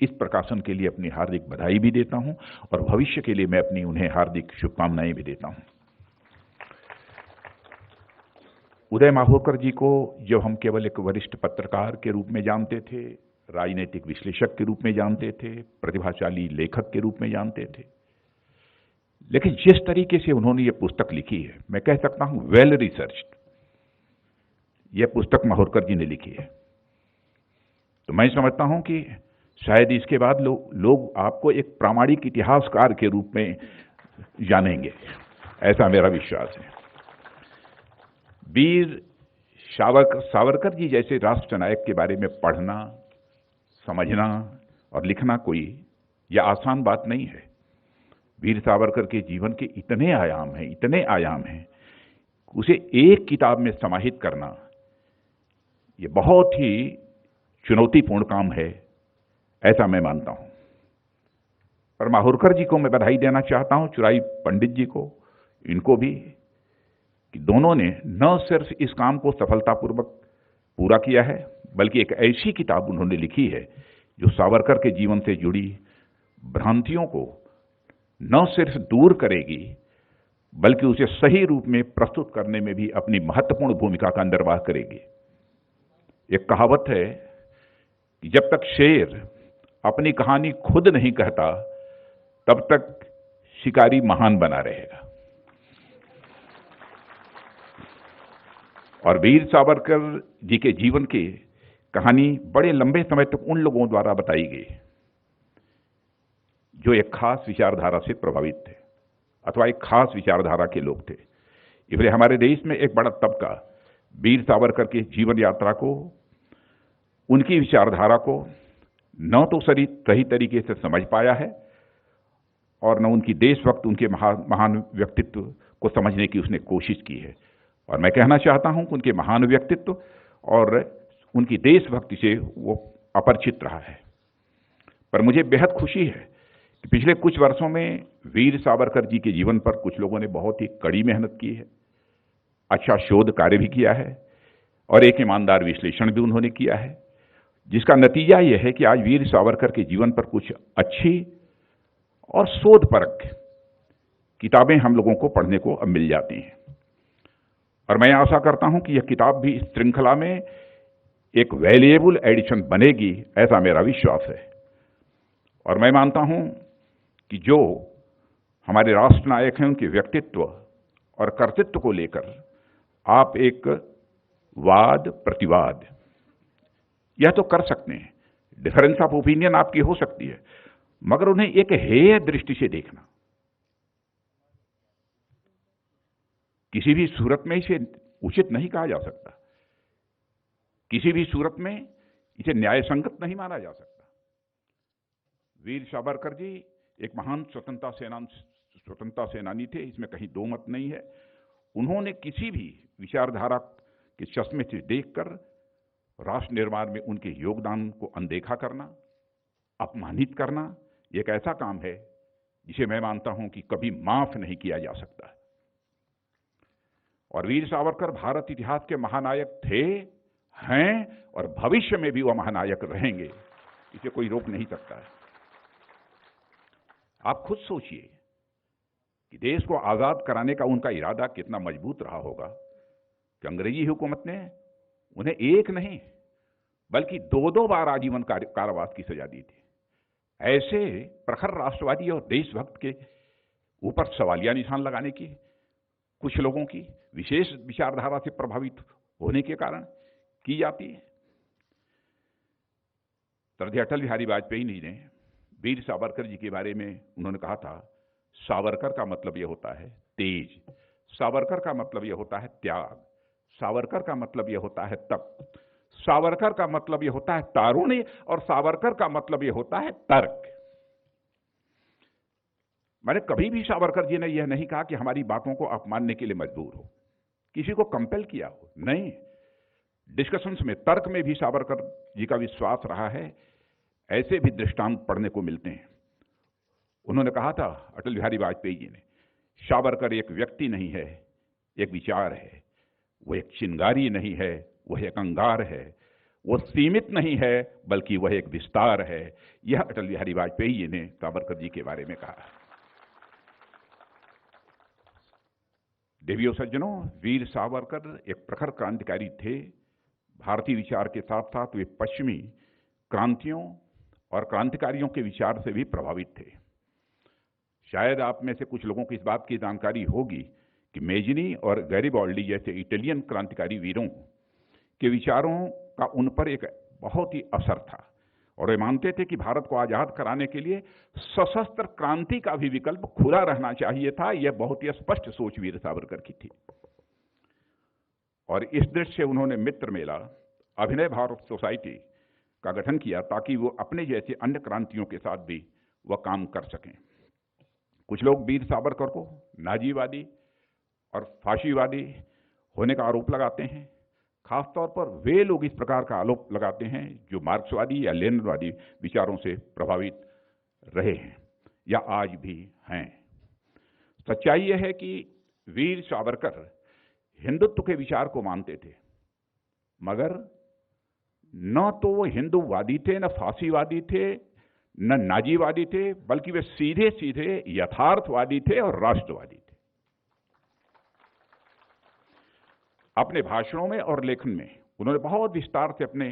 इस प्रकाशन के लिए अपनी हार्दिक बधाई भी देता हूं और भविष्य के लिए मैं अपनी उन्हें हार्दिक शुभकामनाएं भी देता हूं। उदय माहुरकर जी को जब हम केवल एक वरिष्ठ पत्रकार के रूप में जानते थे, राजनीतिक विश्लेषक के रूप में जानते थे, प्रतिभाशाली लेखक के रूप में जानते थे, लेकिन जिस तरीके से उन्होंने ये पुस्तक लिखी है, मैं कह सकता हूं वेल रिसर्च्ड यह पुस्तक माहुरकर जी ने लिखी है। तो मैं समझता हूं कि शायद इसके बाद लोग आपको एक प्रामाणिक इतिहासकार के रूप में जानेंगे, ऐसा मेरा विश्वास है। वीर सावरकर जी जैसे राष्ट्र नायक के बारे में पढ़ना, समझना और लिखना कोई यह आसान बात नहीं है। वीर सावरकर के जीवन के इतने आयाम हैं, उसे एक किताब में समाहित करना यह बहुत ही चुनौतीपूर्ण काम है, ऐसा मैं मानता हूं। पर माहुरकर जी को मैं बधाई देना चाहता हूं, चिरायु पंडित जी को, इनको भी, कि दोनों ने न सिर्फ इस काम को सफलतापूर्वक पूरा किया है, बल्कि एक ऐसी किताब उन्होंने लिखी है जो सावरकर के जीवन से जुड़ी भ्रांतियों को न सिर्फ दूर करेगी, बल्कि उसे सही रूप में प्रस्तुत करने में भी अपनी महत्वपूर्ण भूमिका का निर्वाह करेगी। एक कहावत है कि जब तक शेर अपनी कहानी खुद नहीं कहता, तब तक शिकारी महान बना रहेगा। और वीर सावरकर जी के जीवन की कहानी बड़े लंबे समय तक उन लोगों द्वारा बताई गई जो एक खास विचारधारा से प्रभावित थे अथवा एक खास विचारधारा के लोग थे। इसलिए हमारे देश में एक बड़ा तबका वीर सावरकर की जीवन यात्रा को, उनकी विचारधारा को न तो सही तरीके से समझ पाया है और न उनकी देशभक्त, उनके महान व्यक्तित्व को समझने की उसने कोशिश की है। और मैं कहना चाहता हूं कि उनके महान व्यक्तित्व और उनकी देशभक्ति से वो अपरिचित रहा है। पर मुझे बेहद खुशी है कि पिछले कुछ वर्षों में वीर सावरकर जी के जीवन पर कुछ लोगों ने बहुत ही कड़ी मेहनत की है, अच्छा शोध कार्य भी किया है और एक ईमानदार विश्लेषण भी उन्होंने किया है, जिसका नतीजा यह है कि आज वीर सावरकर के जीवन पर कुछ अच्छी और शोधपरक किताबें हम लोगों को पढ़ने को अब मिल जाती हैं। और मैं आशा करता हूं कि यह किताब भी इस श्रृंखला में एक वैल्यूएबल एडिशन बनेगी, ऐसा मेरा विश्वास है। और मैं मानता हूं कि जो हमारे राष्ट्र नायक हैं उनके व्यक्तित्व और कर्तृत्व को लेकर आप एक वाद प्रतिवाद यह तो कर सकते हैं, डिफरेंस ऑफ ओपिनियन आपकी हो सकती है, मगर उन्हें एक हेय दृष्टि से देखना, किसी भी सूरत में इसे उचित नहीं कहा जा सकता, किसी भी सूरत में इसे न्याय संगत नहीं माना जा सकता। वीर सावरकर जी एक महान स्वतंत्रता सेनानी थे, इसमें कहीं दो मत नहीं है। उन्होंने किसी भी विचारधारा के चश्मे से देखकर राष्ट्र निर्माण में उनके योगदान को अनदेखा करना, अपमानित करना, एक ऐसा काम है जिसे मैं मानता हूं कि कभी माफ नहीं किया जा सकता। और वीर सावरकर भारत इतिहास के महानायक थे, हैं और भविष्य में भी वह महानायक रहेंगे, इसे कोई रोक नहीं सकता है। आप खुद सोचिए कि देश को आजाद कराने का उनका इरादा कितना मजबूत रहा होगा कि अंग्रेजी हुकूमत ने उन्हें एक नहीं बल्कि दो बार आजीवन कारावास की सजा दी थी। ऐसे प्रखर राष्ट्रवादी और देशभक्त के ऊपर सवालिया निशान लगाने की कुछ लोगों की विशेष विचारधारा से प्रभावित होने के कारण की जाती है। श्रद्धेय अटल बिहारी वाजपेयी जी ने वीर सावरकर जी के बारे में उन्होंने कहा था, सावरकर का मतलब यह होता है तेज, सावरकर का मतलब यह होता है त्याग, सावरकर का मतलब यह होता है तप, सावरकर का मतलब यह होता है तारुण्य और सावरकर का मतलब यह होता है तर्क। मैंने कभी भी सावरकर जी ने यह नहीं कहा कि हमारी बातों को आप मानने के लिए मजबूर हो, किसी को कंपेल किया हो, नहीं। डिस्कशंस में, तर्क में भी सावरकर जी का विश्वास रहा है। ऐसे भी दृष्टांत पढ़ने को मिलते हैं। उन्होंने कहा था, अटल बिहारी वाजपेयी जी ने, सावरकर एक व्यक्ति नहीं है, एक विचार है। वह एक चिंगारी नहीं है, वह एक अंगार है। वो सीमित नहीं है बल्कि वह एक विस्तार है। यह अटल बिहारी वाजपेयी जी ने सावरकर जी के बारे में कहा। देवियों सज्जनों, वीर सावरकर एक प्रखर क्रांतिकारी थे। भारतीय विचार के साथ साथ वे पश्चिमी क्रांतियों और क्रांतिकारियों के विचार से भी प्रभावित थे। शायद आप में से कुछ लोगों को इस बात की जानकारी होगी कि मेजिनी और गैरिबाल्डी जैसे इटालियन क्रांतिकारी वीरों के विचारों का उन पर एक बहुत ही असर था और वे मानते थे कि भारत को आजाद कराने के लिए सशस्त्र क्रांति का भी विकल्प खुला रहना चाहिए था। यह बहुत ही स्पष्ट सोच वीर सावरकर की थी और इस दृष्टि से उन्होंने मित्र मेला, अभिनय भारत सोसाइटी का गठन किया ताकि वो अपने जैसे अन्य क्रांतियों के साथ भी वह काम कर सकें। कुछ लोग वीर सावरकर को नाजीवादी और फाशीवादी होने का आरोप लगाते हैं। खासतौर पर वे लोग इस प्रकार का आरोप लगाते हैं जो मार्क्सवादी या लेनिनवादी विचारों से प्रभावित रहे हैं या आज भी हैं। सच्चाई यह है कि वीर सावरकर हिंदुत्व के विचार को मानते थे, मगर न तो वो हिंदूवादी थे, न फांसीवादी थे, न नाजीवादी थे, बल्कि वे सीधे सीधे यथार्थवादी थे और राष्ट्रवादी थे। अपने भाषणों में और लेखन में उन्होंने बहुत विस्तार से अपने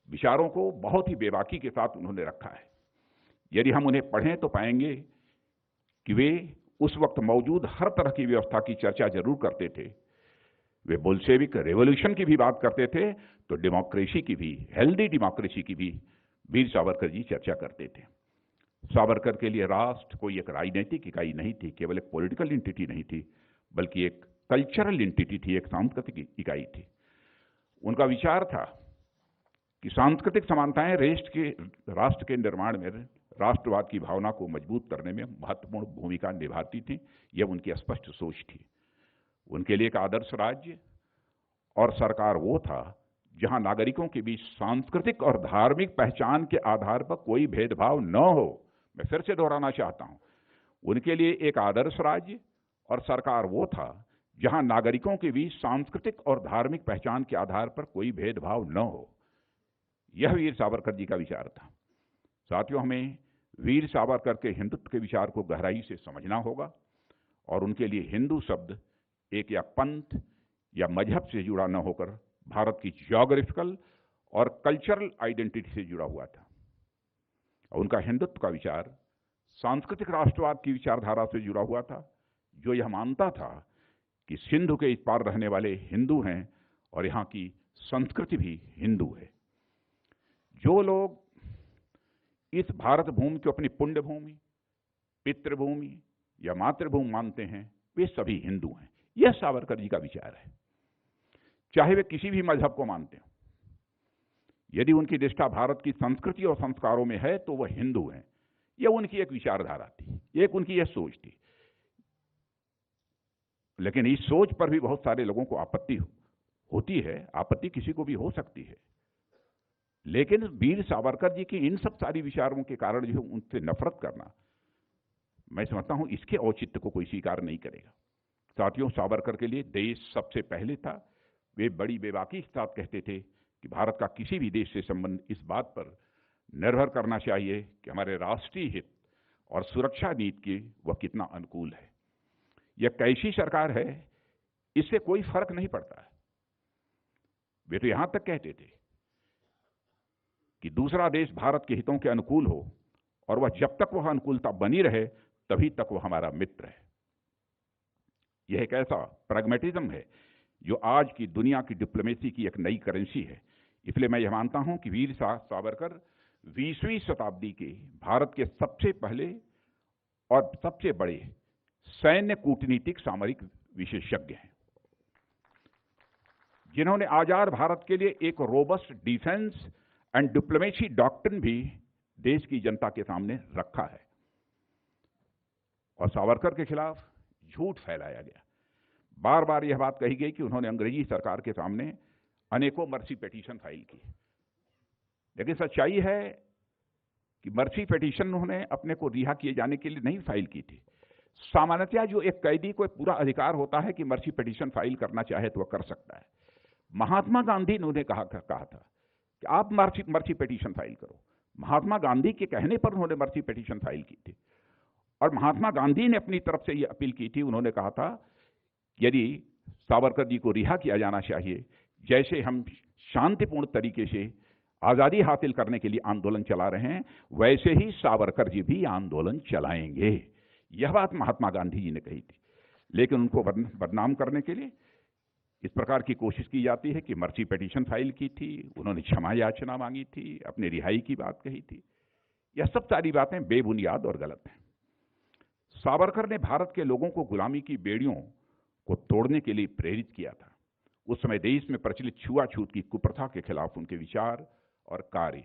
विचारों को बहुत ही बेबाकी के साथ उन्होंने रखा है। यदि हम उन्हें पढ़ें तो पाएंगे कि वे उस वक्त मौजूद हर तरह की व्यवस्था की चर्चा जरूर करते थे, वे बोल्शेविक रेवोल्यूशन की भी बात करते थे, तो डेमोक्रेसी की भी, हेल्दी डेमोक्रेसी की भी वीर सावरकर जी चर्चा करते थे। सावरकर के लिए राष्ट्र कोई एक राजनीतिक इकाई नहीं थी, केवल एक पॉलिटिकल एंटिटी नहीं थी, बल्कि एक कल्चरल एंटिटी थी, एक सांस्कृतिक इकाई थी। उनका विचार था कि सांस्कृतिक समानताएं राष्ट्र के निर्माण में राष्ट्रवाद की भावना को मजबूत करने में महत्वपूर्ण भूमिका निभाती थी। यह उनकी स्पष्ट सोच थी। उनके लिए एक आदर्श राज्य और सरकार वो था जहां नागरिकों के बीच सांस्कृतिक और धार्मिक पहचान के आधार पर कोई भेदभाव न हो। मैं फिर से दोहराना चाहता हूं, उनके लिए एक आदर्श राज्य और सरकार वो था जहां नागरिकों के बीच सांस्कृतिक और धार्मिक पहचान के आधार पर कोई भेदभाव न हो। यह वीर सावरकर जी का विचार था। साथियों, हमें वीर सावरकर के हिंदुत्व के विचार को गहराई से समझना होगा और उनके लिए हिंदू शब्द एक या पंथ या मजहब से जुड़ा न होकर भारत की ज्योग्राफिकल और कल्चरल आइडेंटिटी से जुड़ा हुआ था। उनका हिंदुत्व का विचार सांस्कृतिक राष्ट्रवाद की विचारधारा से जुड़ा हुआ था, जो यह मानता था कि सिंधु के इस पार रहने वाले हिंदू हैं और यहाँ की संस्कृति भी हिंदू है। जो लोग इस भारत भूमि को अपनी पुण्य भूमि, पितृभूमि या मातृभूमि मानते हैं, वे सभी हिंदू हैं। यह सावरकर जी का विचार है, चाहे वे किसी भी मजहब को मानते हो। यदि उनकी निष्ठा भारत की संस्कृति और संस्कारों में है तो वह हिंदू हैं। यह उनकी एक विचारधारा थी, एक उनकी यह सोच थी। लेकिन इस सोच पर भी बहुत सारे लोगों को आपत्ति होती है। आपत्ति किसी को भी हो सकती है, लेकिन वीर सावरकर जी की इन सब सारी विचारों के कारण जो उनसे नफरत करना, मैं समझता हूं इसके औचित्य को कोई स्वीकार नहीं करेगा। साथियों, सावरकर के लिए देश सबसे पहले था। वे बड़ी बेबाकी के साथ कहते थे कि भारत का किसी भी देश से संबंध इस बात पर निर्भर करना चाहिए कि हमारे राष्ट्रीय हित और सुरक्षा नीति की वह कितना अनुकूल है। यह कैसी सरकार है, इससे कोई फर्क नहीं पड़ता है। वे तो यहां तक कहते थे कि दूसरा देश भारत के हितों के अनुकूल हो और वह जब तक वह अनुकूलता बनी रहे तभी तक वह हमारा मित्र है। यह एक ऐसा प्रैग्मेटिज्म है जो आज की दुनिया की डिप्लोमेसी की एक नई करेंसी है। इसलिए मैं यह मानता हूं कि वीर सावरकर 20वीं शताब्दी के भारत के सबसे पहले और सबसे बड़े सैन्य कूटनीतिक सामरिक विशेषज्ञ हैं, जिन्होंने आजाद भारत के लिए एक robust defence and diplomacy doctrine भी देश की जनता के सामने रखा है। और सावरकर के खिलाफ झूठ फैलाया गया। बार बार यह बात कही गई कि उन्होंने अंग्रेजी सरकार के सामने अनेकों मर्सी पिटीशन फाइल की, लेकिन सच्चाई है कि मर्सी पिटीशन उन्होंने अपने को रिहा किए जाने के लिए नहीं फाइल की थी। सामान्यतः जो एक कैदी को पूरा अधिकार होता है कि मर्सी पिटीशन फाइल करना चाहे तो वह कर सकता है। महात्मा गांधी ने उन्हें कहा था कि आप मर्सी पिटीशन फाइल करो। महात्मा गांधी के कहने पर उन्होंने मर्सी पिटीशन फाइल की थी और महात्मा गांधी ने अपनी तरफ से यह अपील की थी। उन्होंने कहा था यदि सावरकर जी को रिहा किया जाना चाहिए, जैसे हम शांतिपूर्ण तरीके से आजादी हासिल करने के लिए आंदोलन चला रहे हैं, वैसे ही सावरकर जी भी आंदोलन चलाएंगे। यह बात महात्मा गांधी जी ने कही थी। लेकिन उनको बदनाम करने के लिए इस प्रकार की कोशिश की जाती है कि मर्सी पिटीशन फाइल की थी, उन्होंने क्षमा याचना मांगी थी, अपनी रिहाई की बात कही थी। यह सब सारी बातें बेबुनियाद और गलत हैं। सावरकर ने भारत के लोगों को गुलामी की बेड़ियों को तोड़ने के लिए प्रेरित किया था। उस समय देश में प्रचलित छुआछूत की कुप्रथा के खिलाफ उनके विचार और कार्य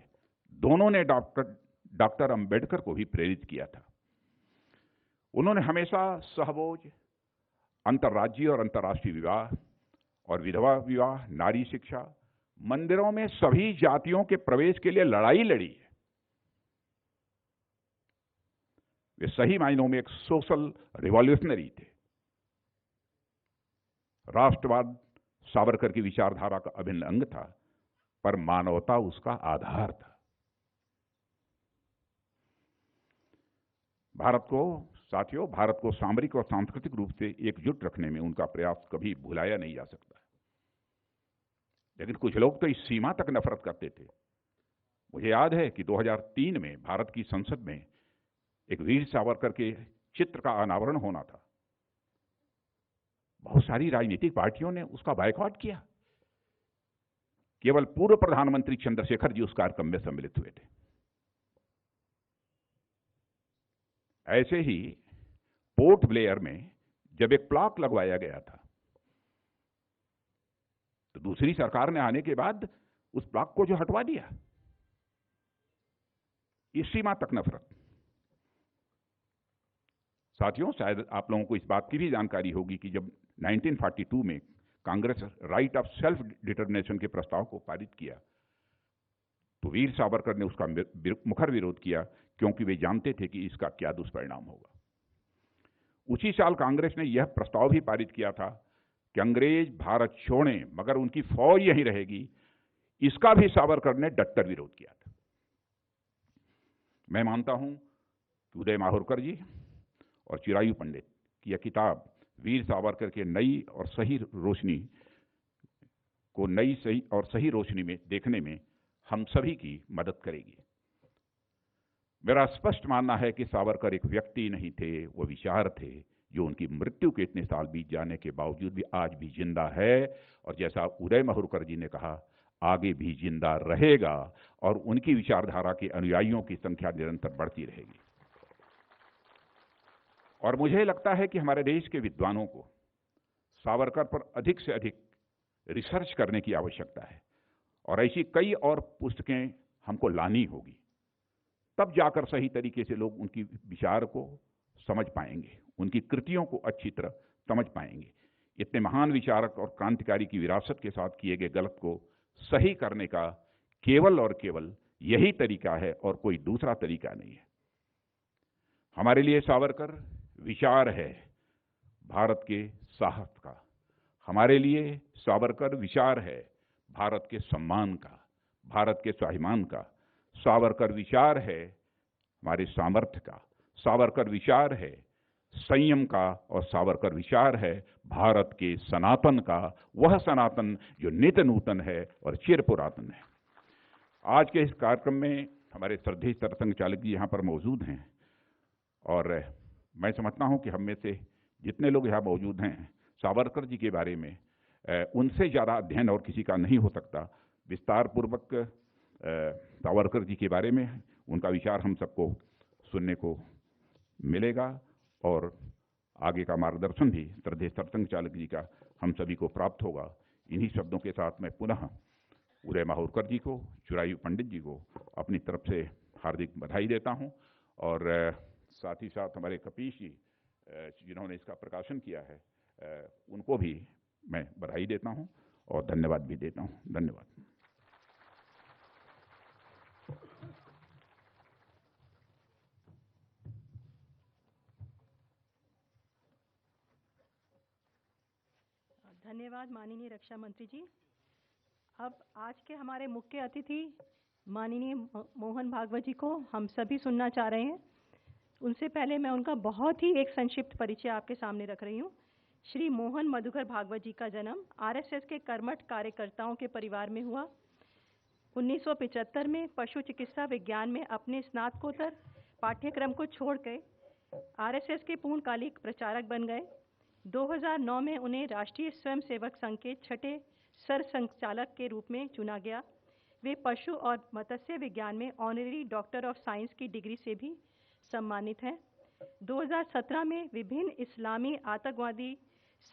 दोनों ने डॉक्टर अंबेडकर को भी प्रेरित किया था। उन्होंने हमेशा सहभोज, अंतर्राज्यीय और अंतर्राष्ट्रीय विवाह और विधवा विवाह, नारी शिक्षा, मंदिरों में सभी जातियों के प्रवेश के लिए लड़ाई लड़ी है। वे सही मायनों में एक सोशल रिवॉल्यूशनरी थे। राष्ट्रवाद सावरकर की विचारधारा का अभिन्न अंग था, पर मानवता उसका आधार था। भारत को सामरिक और सांस्कृतिक रूप से एकजुट रखने में उनका प्रयास कभी भुलाया नहीं जा सकता। लेकिन कुछ लोग तो इस सीमा तक नफरत करते थे। मुझे याद है कि 2003 में भारत की संसद में एक वीर सावरकर के चित्र का अनावरण होना था। बहुत सारी राजनीतिक पार्टियों ने उसका बायकॉट किया। केवल पूर्व प्रधानमंत्री चंद्रशेखर जी उस कार्यक्रम में सम्मिलित हुए थे। ऐसे ही पोर्ट ब्लेयर में जब एक प्लॉक लगवाया गया था, तो दूसरी सरकार ने आने के बाद उस प्लॉक को जो हटवा दिया, इस सीमा तक नफरत। साथियों, शायद आप लोगों को इस बात की भी जानकारी होगी कि जब 1942 में Congress right of self determination के प्रस्ताव को पारित किया, तो वीर सावरकर ने उसका मुखर विरोध किया, क्योंकि वे जानते थे कि इसका क्या दुष्परिणाम होगा। उसी साल कांग्रेस ने यह प्रस्ताव भी पारित किया था कि अंग्रेज भारत छोड़ें मगर उनकी फौज यहीं रहेगी। इसका भी सावरकर ने डटकर विरोध किया था। मैं मानता हूं कि उदय माहुरकर जी और चिरायु पंडित की यह किताब वीर सावरकर के नई और सही रोशनी में देखने में हम सभी की मदद करेगी। मेरा स्पष्ट मानना है कि सावरकर एक व्यक्ति नहीं थे, वो विचार थे, जो उनकी मृत्यु के इतने साल बीत जाने के बावजूद भी आज भी जिंदा है, और जैसा उदय माहुरकर जी ने कहा, आगे भी जिंदा रहेगा, और उनकी विचारधारा के अनुयायियों की संख्या निरंतर बढ़ती रहेगी। और मुझे लगता है कि हमारे देश के विद्वानों को सावरकर पर अधिक से अधिक रिसर्च करने की आवश्यकता है, और ऐसी कई और पुस्तकें हमको लानी होगी। तब जाकर सही तरीके से लोग उनकी विचार को समझ पाएंगे, उनकी कृतियों को अच्छी तरह समझ पाएंगे। इतने महान विचारक और क्रांतिकारी की विरासत के साथ किए गए गलत को सही करने का केवल और केवल यही तरीका है, और कोई दूसरा तरीका नहीं है। हमारे लिए सावरकर विचार है भारत के साहस का। हमारे लिए सावरकर विचार है भारत के सम्मान का, भारत के स्वाभिमान का। सावरकर विचार है हमारे सामर्थ्य का। सावरकर विचार है संयम का, और सावरकर विचार है भारत के सनातन का, वह सनातन जो नित्य नूतन है और चिर पुरातन है। आज के इस कार्यक्रम में हमारे श्रद्धेय सरसंघ चालक जी यहाँ पर मौजूद हैं, और मैं समझता हूँ कि हम में से जितने लोग यहाँ मौजूद हैं, सावरकर जी के बारे में उनसे ज़्यादा अध्ययन और किसी का नहीं हो सकता। विस्तार पूर्वक सावरकर जी के बारे में उनका विचार हम सबको सुनने को मिलेगा, और आगे का मार्गदर्शन भी श्रद्धेय सरसंघ चालक जी का हम सभी को प्राप्त होगा। इन्हीं शब्दों के साथ मैं पुनः उदय माहुरकर जी को, चिरायु पंडित जी को अपनी तरफ से हार्दिक बधाई देता हूं, और साथ ही साथ हमारे कपीश जी जिन्होंने इसका प्रकाशन किया है, उनको भी मैं बधाई देता हूं और धन्यवाद भी देता हूं। धन्यवाद। धन्यवाद माननीय रक्षा मंत्री जी। अब आज के हमारे मुख्य अतिथि माननीय मोहन भागवत जी को हम सभी सुनना चाह रहे हैं। उनसे पहले मैं उनका बहुत ही एक संक्षिप्त परिचय आपके सामने रख रही हूँ। श्री मोहन मधुकर भागवत जी का जन्म आरएसएस के कर्मठ कार्यकर्ताओं के परिवार में हुआ। 1975 में पशु चिकित्सा विज्ञान में अपने स्नातकोत्तर पाठ्यक्रम को छोड़ के आरएसएस के पूर्णकालिक प्रचारक बन गए। 2009 में उन्हें राष्ट्रीय स्वयंसेवक संघ के 6ठे सर संचालक के रूप में चुना गया। वे पशु और मत्स्य विज्ञान में ऑनरेरी डॉक्टर ऑफ साइंस की डिग्री से भी सम्मानित हैं। 2017 में विभिन्न इस्लामी आतंकवादी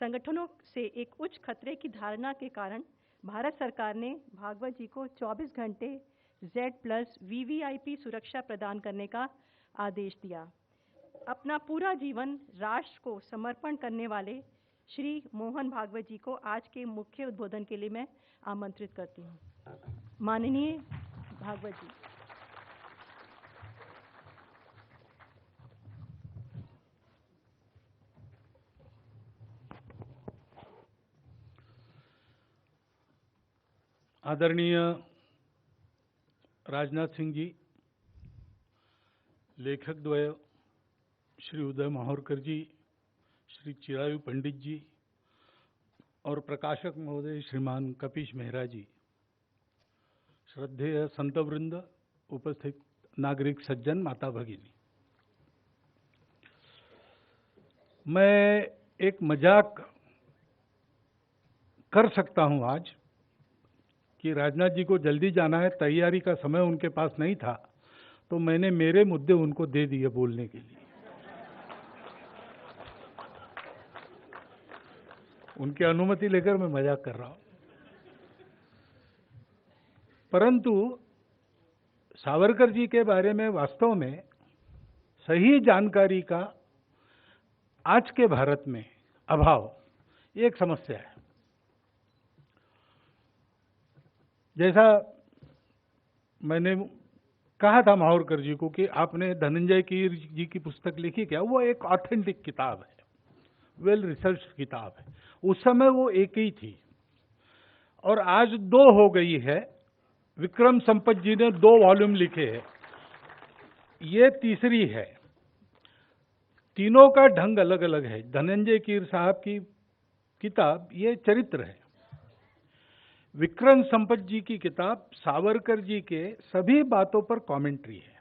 संगठनों से एक उच्च खतरे की धारणा के कारण भारत सरकार ने भागवत जी को 24 घंटे Z+ VVIP सुरक्षा प्रदान करने का आदेश दिया। अपना पूरा जीवन राष्ट्र को समर्पण करने वाले श्री मोहन भागवत जी को आज के मुख्य उद्बोधन के लिए मैं आमंत्रित करती हूँ। माननीय भागवत जी। आदरणीय राजनाथ सिंह जी, लेखक द्वय श्री उदय माहुरकर जी, श्री चिरायु पंडित जी और प्रकाशक महोदय श्रीमान कपीश मेहरा जी, श्रद्धेय संतवृंद, उपस्थित नागरिक सज्जन, माता भगिनी, मैं एक मजाक कर सकता हूं आज कि राजनाथ जी को जल्दी जाना है, तैयारी का समय उनके पास नहीं था, तो मैंने मेरे मुद्दे उनको दे दिए बोलने के लिए। उनकी अनुमति लेकर मैं मजाक कर रहा हूं। परंतु सावरकर जी के बारे में वास्तव में सही जानकारी का आज के भारत में अभाव ये एक समस्या है। जैसा मैंने कहा था माहौरकर जी को कि आपने धनंजय कीर जी की पुस्तक लिखी क्या, वो एक ऑथेंटिक किताब है, वेल रिसर्च किताब है। उस समय वो एक ही थी और आज दो हो गई है। विक्रम संपत जी ने 2 वॉल्यूम लिखे हैं, ये तीसरी है। तीनों का ढंग अलग अलग है। धनंजय कीर साहब की किताब ये चरित्र है, विक्रम संपत जी की किताब सावरकर जी के सभी बातों पर कमेंट्री है।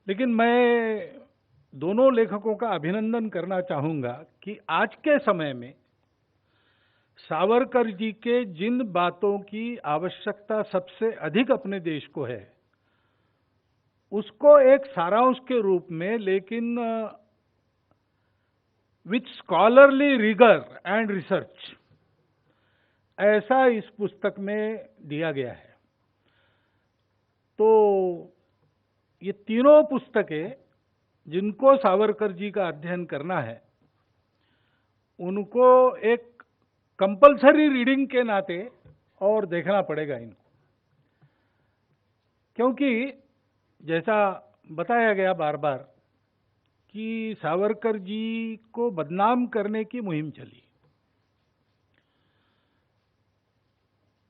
लेकिन मैं दोनों लेखकों का अभिनंदन करना चाहूंगा कि आज के समय में सावरकर जी के जिन बातों की आवश्यकता सबसे अधिक अपने देश को है, उसको एक सारांश के रूप में, लेकिन with scholarly rigour and research, ऐसा इस पुस्तक में दिया गया है। तो ये तीनों पुस्तकें जिनको सावरकर जी का अध्ययन करना है, उनको एक कंपल्सरी रीडिंग के नाते और देखना पड़ेगा इनको, क्योंकि जैसा बताया गया बार बार कि सावरकर जी को बदनाम करने की मुहिम चली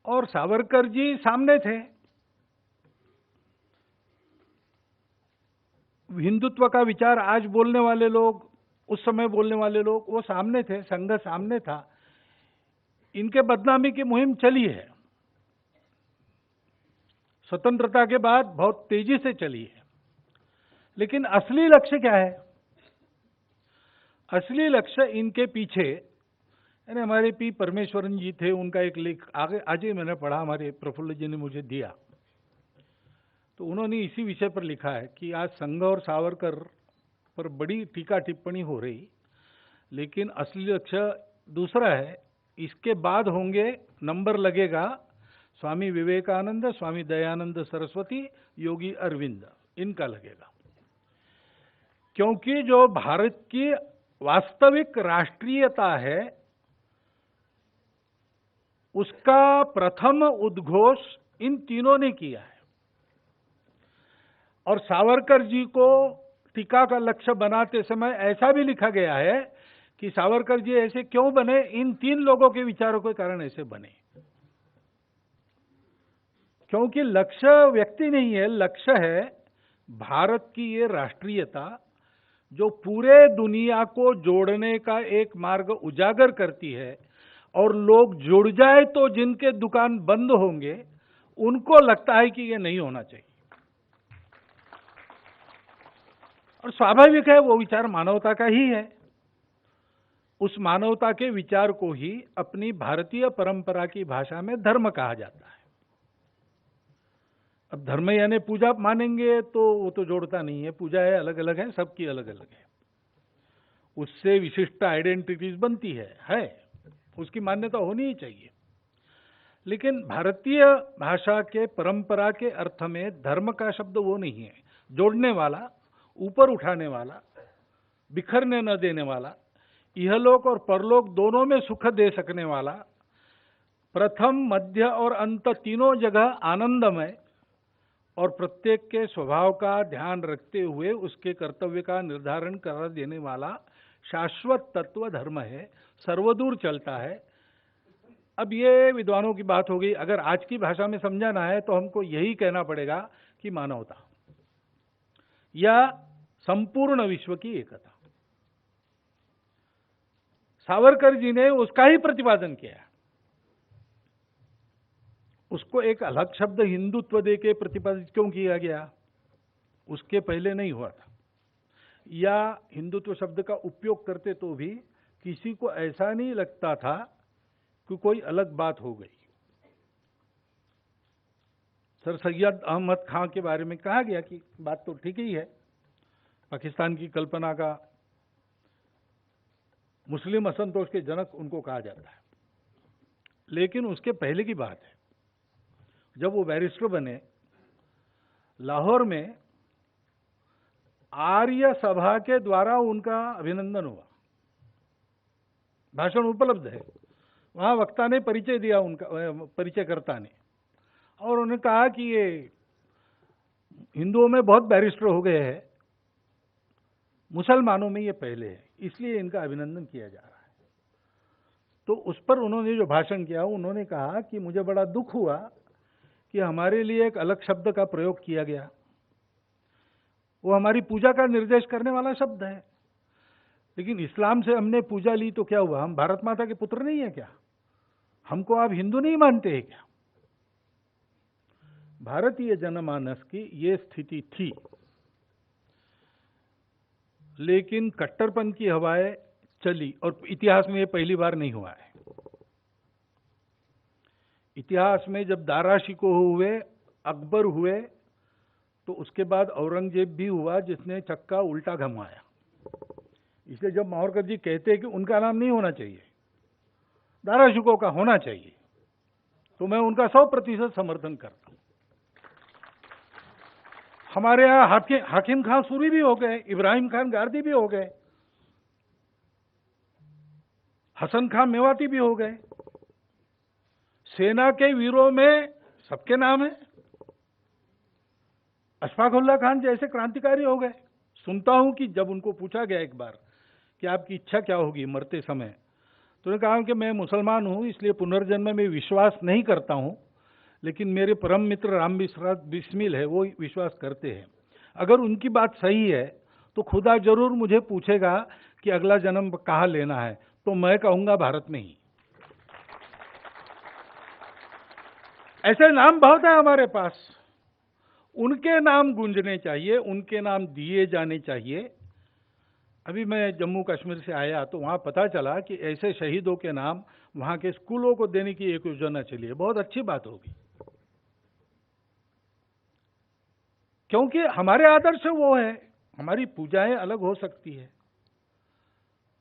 और सावरकर जी सामने थे। हिंदुत्व का विचार आज बोलने वाले लोग, उस समय बोलने वाले लोग, वो सामने थे, संघ सामने था। इनके बदनामी की मुहिम चली है, स्वतंत्रता के बाद बहुत तेजी से चली है। लेकिन असली लक्ष्य क्या है? असली लक्ष्य इनके पीछे, यानी हमारे पी परमेश्वरन जी थे, उनका एक लेख आगे आज ही मैंने पढ़ा, हमारे प्रफुल्ल जी ने मुझे दिया, तो उन्होंने इसी विषय पर लिखा है कि आज संघ और सावरकर पर बड़ी टीका टिप्पणी हो रही, लेकिन असली लक्ष्य दूसरा है। इसके बाद होंगे, नंबर लगेगा स्वामी विवेकानंद, स्वामी दयानंद सरस्वती, योगी अरविंद, इनका लगेगा। क्योंकि जो भारत की वास्तविक राष्ट्रीयता है, उसका प्रथम उद्घोष इन तीनों ने किया है। और सावरकर जी को टीका का लक्ष्य बनाते समय ऐसा भी लिखा गया है कि सावरकर जी ऐसे क्यों बने, इन 3 लोगों के विचारों के कारण ऐसे बने। क्योंकि लक्ष्य व्यक्ति नहीं है, लक्ष्य है भारत की ये राष्ट्रीयता जो पूरे दुनिया को जोड़ने का एक मार्ग उजागर करती है। और लोग जुड़ जाए तो जिनके दुकान बंद होंगे, उनको लगता है कि ये नहीं होना चाहिए। और स्वाभाविक है, वो विचार मानवता का ही है। उस मानवता के विचार को ही अपनी भारतीय परंपरा की भाषा में धर्म कहा जाता है। अब धर्म यानी पूजा मानेंगे तो वो तो जोड़ता नहीं है, पूजा है, अलग अलग है, सबकी अलग अलग है, उससे विशिष्ट आइडेंटिटीज बनती है, उसकी मान्यता होनी ही चाहिए। लेकिन भारतीय भाषा के परंपरा के अर्थ में धर्म का शब्द वो नहीं है, जोड़ने वाला, ऊपर उठाने वाला, बिखरने न देने वाला, इहलोक और परलोक दोनों में सुख दे सकने वाला, प्रथम मध्य और अंत तीनों जगह आनंदमय और प्रत्येक के स्वभाव का ध्यान रखते हुए उसके कर्तव्य का निर्धारण कर देने वाला शाश्वत तत्व धर्म है, सर्वदूर चलता है। अब ये विद्वानों की बात हो गई। अगर आज की भाषा में समझाना है तो हमको यही कहना पड़ेगा कि मानवता या संपूर्ण विश्व की एकता। सावरकर जी ने उसका ही प्रतिपादन किया। उसको एक अलग शब्द हिंदुत्व दे के प्रतिपादित क्यों किया गया, उसके पहले नहीं हुआ था। या हिंदुत्व शब्द का उपयोग करते तो भी किसी को ऐसा नहीं लगता था कि कोई अलग बात हो गई। सर सैयद अहमद खां के बारे में कहा गया कि बात तो ठीक ही है, पाकिस्तान की कल्पना का मुस्लिम असंतोष के जनक उनको कहा जाता है। लेकिन उसके पहले की बात है, जब वो बैरिस्टर बने, लाहौर में आर्य सभा के द्वारा उनका अभिनंदन हुआ, भाषण उपलब्ध है। वहां वक्ता ने परिचय दिया, उनका परिचयकर्ता ने, और उन्होंने कहा कि ये हिंदुओं में बहुत बैरिस्टर हो गए हैं, मुसलमानों में ये पहले है, इसलिए इनका अभिनंदन किया जा रहा है। तो उस पर उन्होंने जो भाषण किया, उन्होंने कहा कि मुझे बड़ा दुख हुआ कि हमारे लिए एक अलग शब्द का प्रयोग किया गया, वो हमारी पूजा का निर्देश करने वाला शब्द है। लेकिन इस्लाम से हमने पूजा ली तो क्या हुआ? हम भारत माता के पुत्र नहीं है क्या? हमको आप हिंदू नहीं मानते हैं क्या? भारतीय जनमानस की ये स्थिति थी, लेकिन कट्टरपन की हवाएं चली, और इतिहास में ये पहली बार नहीं हुआ है। इतिहास में जब दारा शिकोह हुए, अकबर हुए, तो उसके बाद औरंगजेब भी हुआ जिसने चक्का उल्टा घुमाया। इसलिए जब मावरकर जी कहते हैं कि उनका नाम नहीं होना चाहिए, दारा शिकोह का होना चाहिए, तो मैं उनका 100% समर्थन करता हूं। हमारे यहाँ हाकिम खान सूरी भी हो गए, इब्राहिम खान गारदी भी हो गए, हसन खान मेवाती भी हो गए। सेना के वीरों में सबके नाम है। अशफाक उल्लाह खान जैसे क्रांतिकारी हो गए। सुनता हूं कि जब उनको पूछा गया एक बार कि आपकी इच्छा क्या होगी मरते समय, तो उन्होंने कहा कि मैं मुसलमान हूं, इसलिए पुनर्जन्म में विश्वास नहीं करता हूं, लेकिन मेरे परम मित्र राम बिस्मिल है, वो विश्वास करते हैं। अगर उनकी बात सही है तो खुदा जरूर मुझे पूछेगा कि अगला जन्म कहाँ लेना है, तो मैं कहूंगा भारत में ही। ऐसे नाम बहुत है हमारे पास, उनके नाम गूंजने चाहिए, उनके नाम दिए जाने चाहिए। अभी मैं जम्मू कश्मीर से आया तो वहां पता चला कि ऐसे शहीदों के नाम वहां के स्कूलों को देने की एक योजना चली है। बहुत अच्छी बात होगी, क्योंकि हमारे आदर्श वो है। हमारी पूजाएं अलग हो सकती है,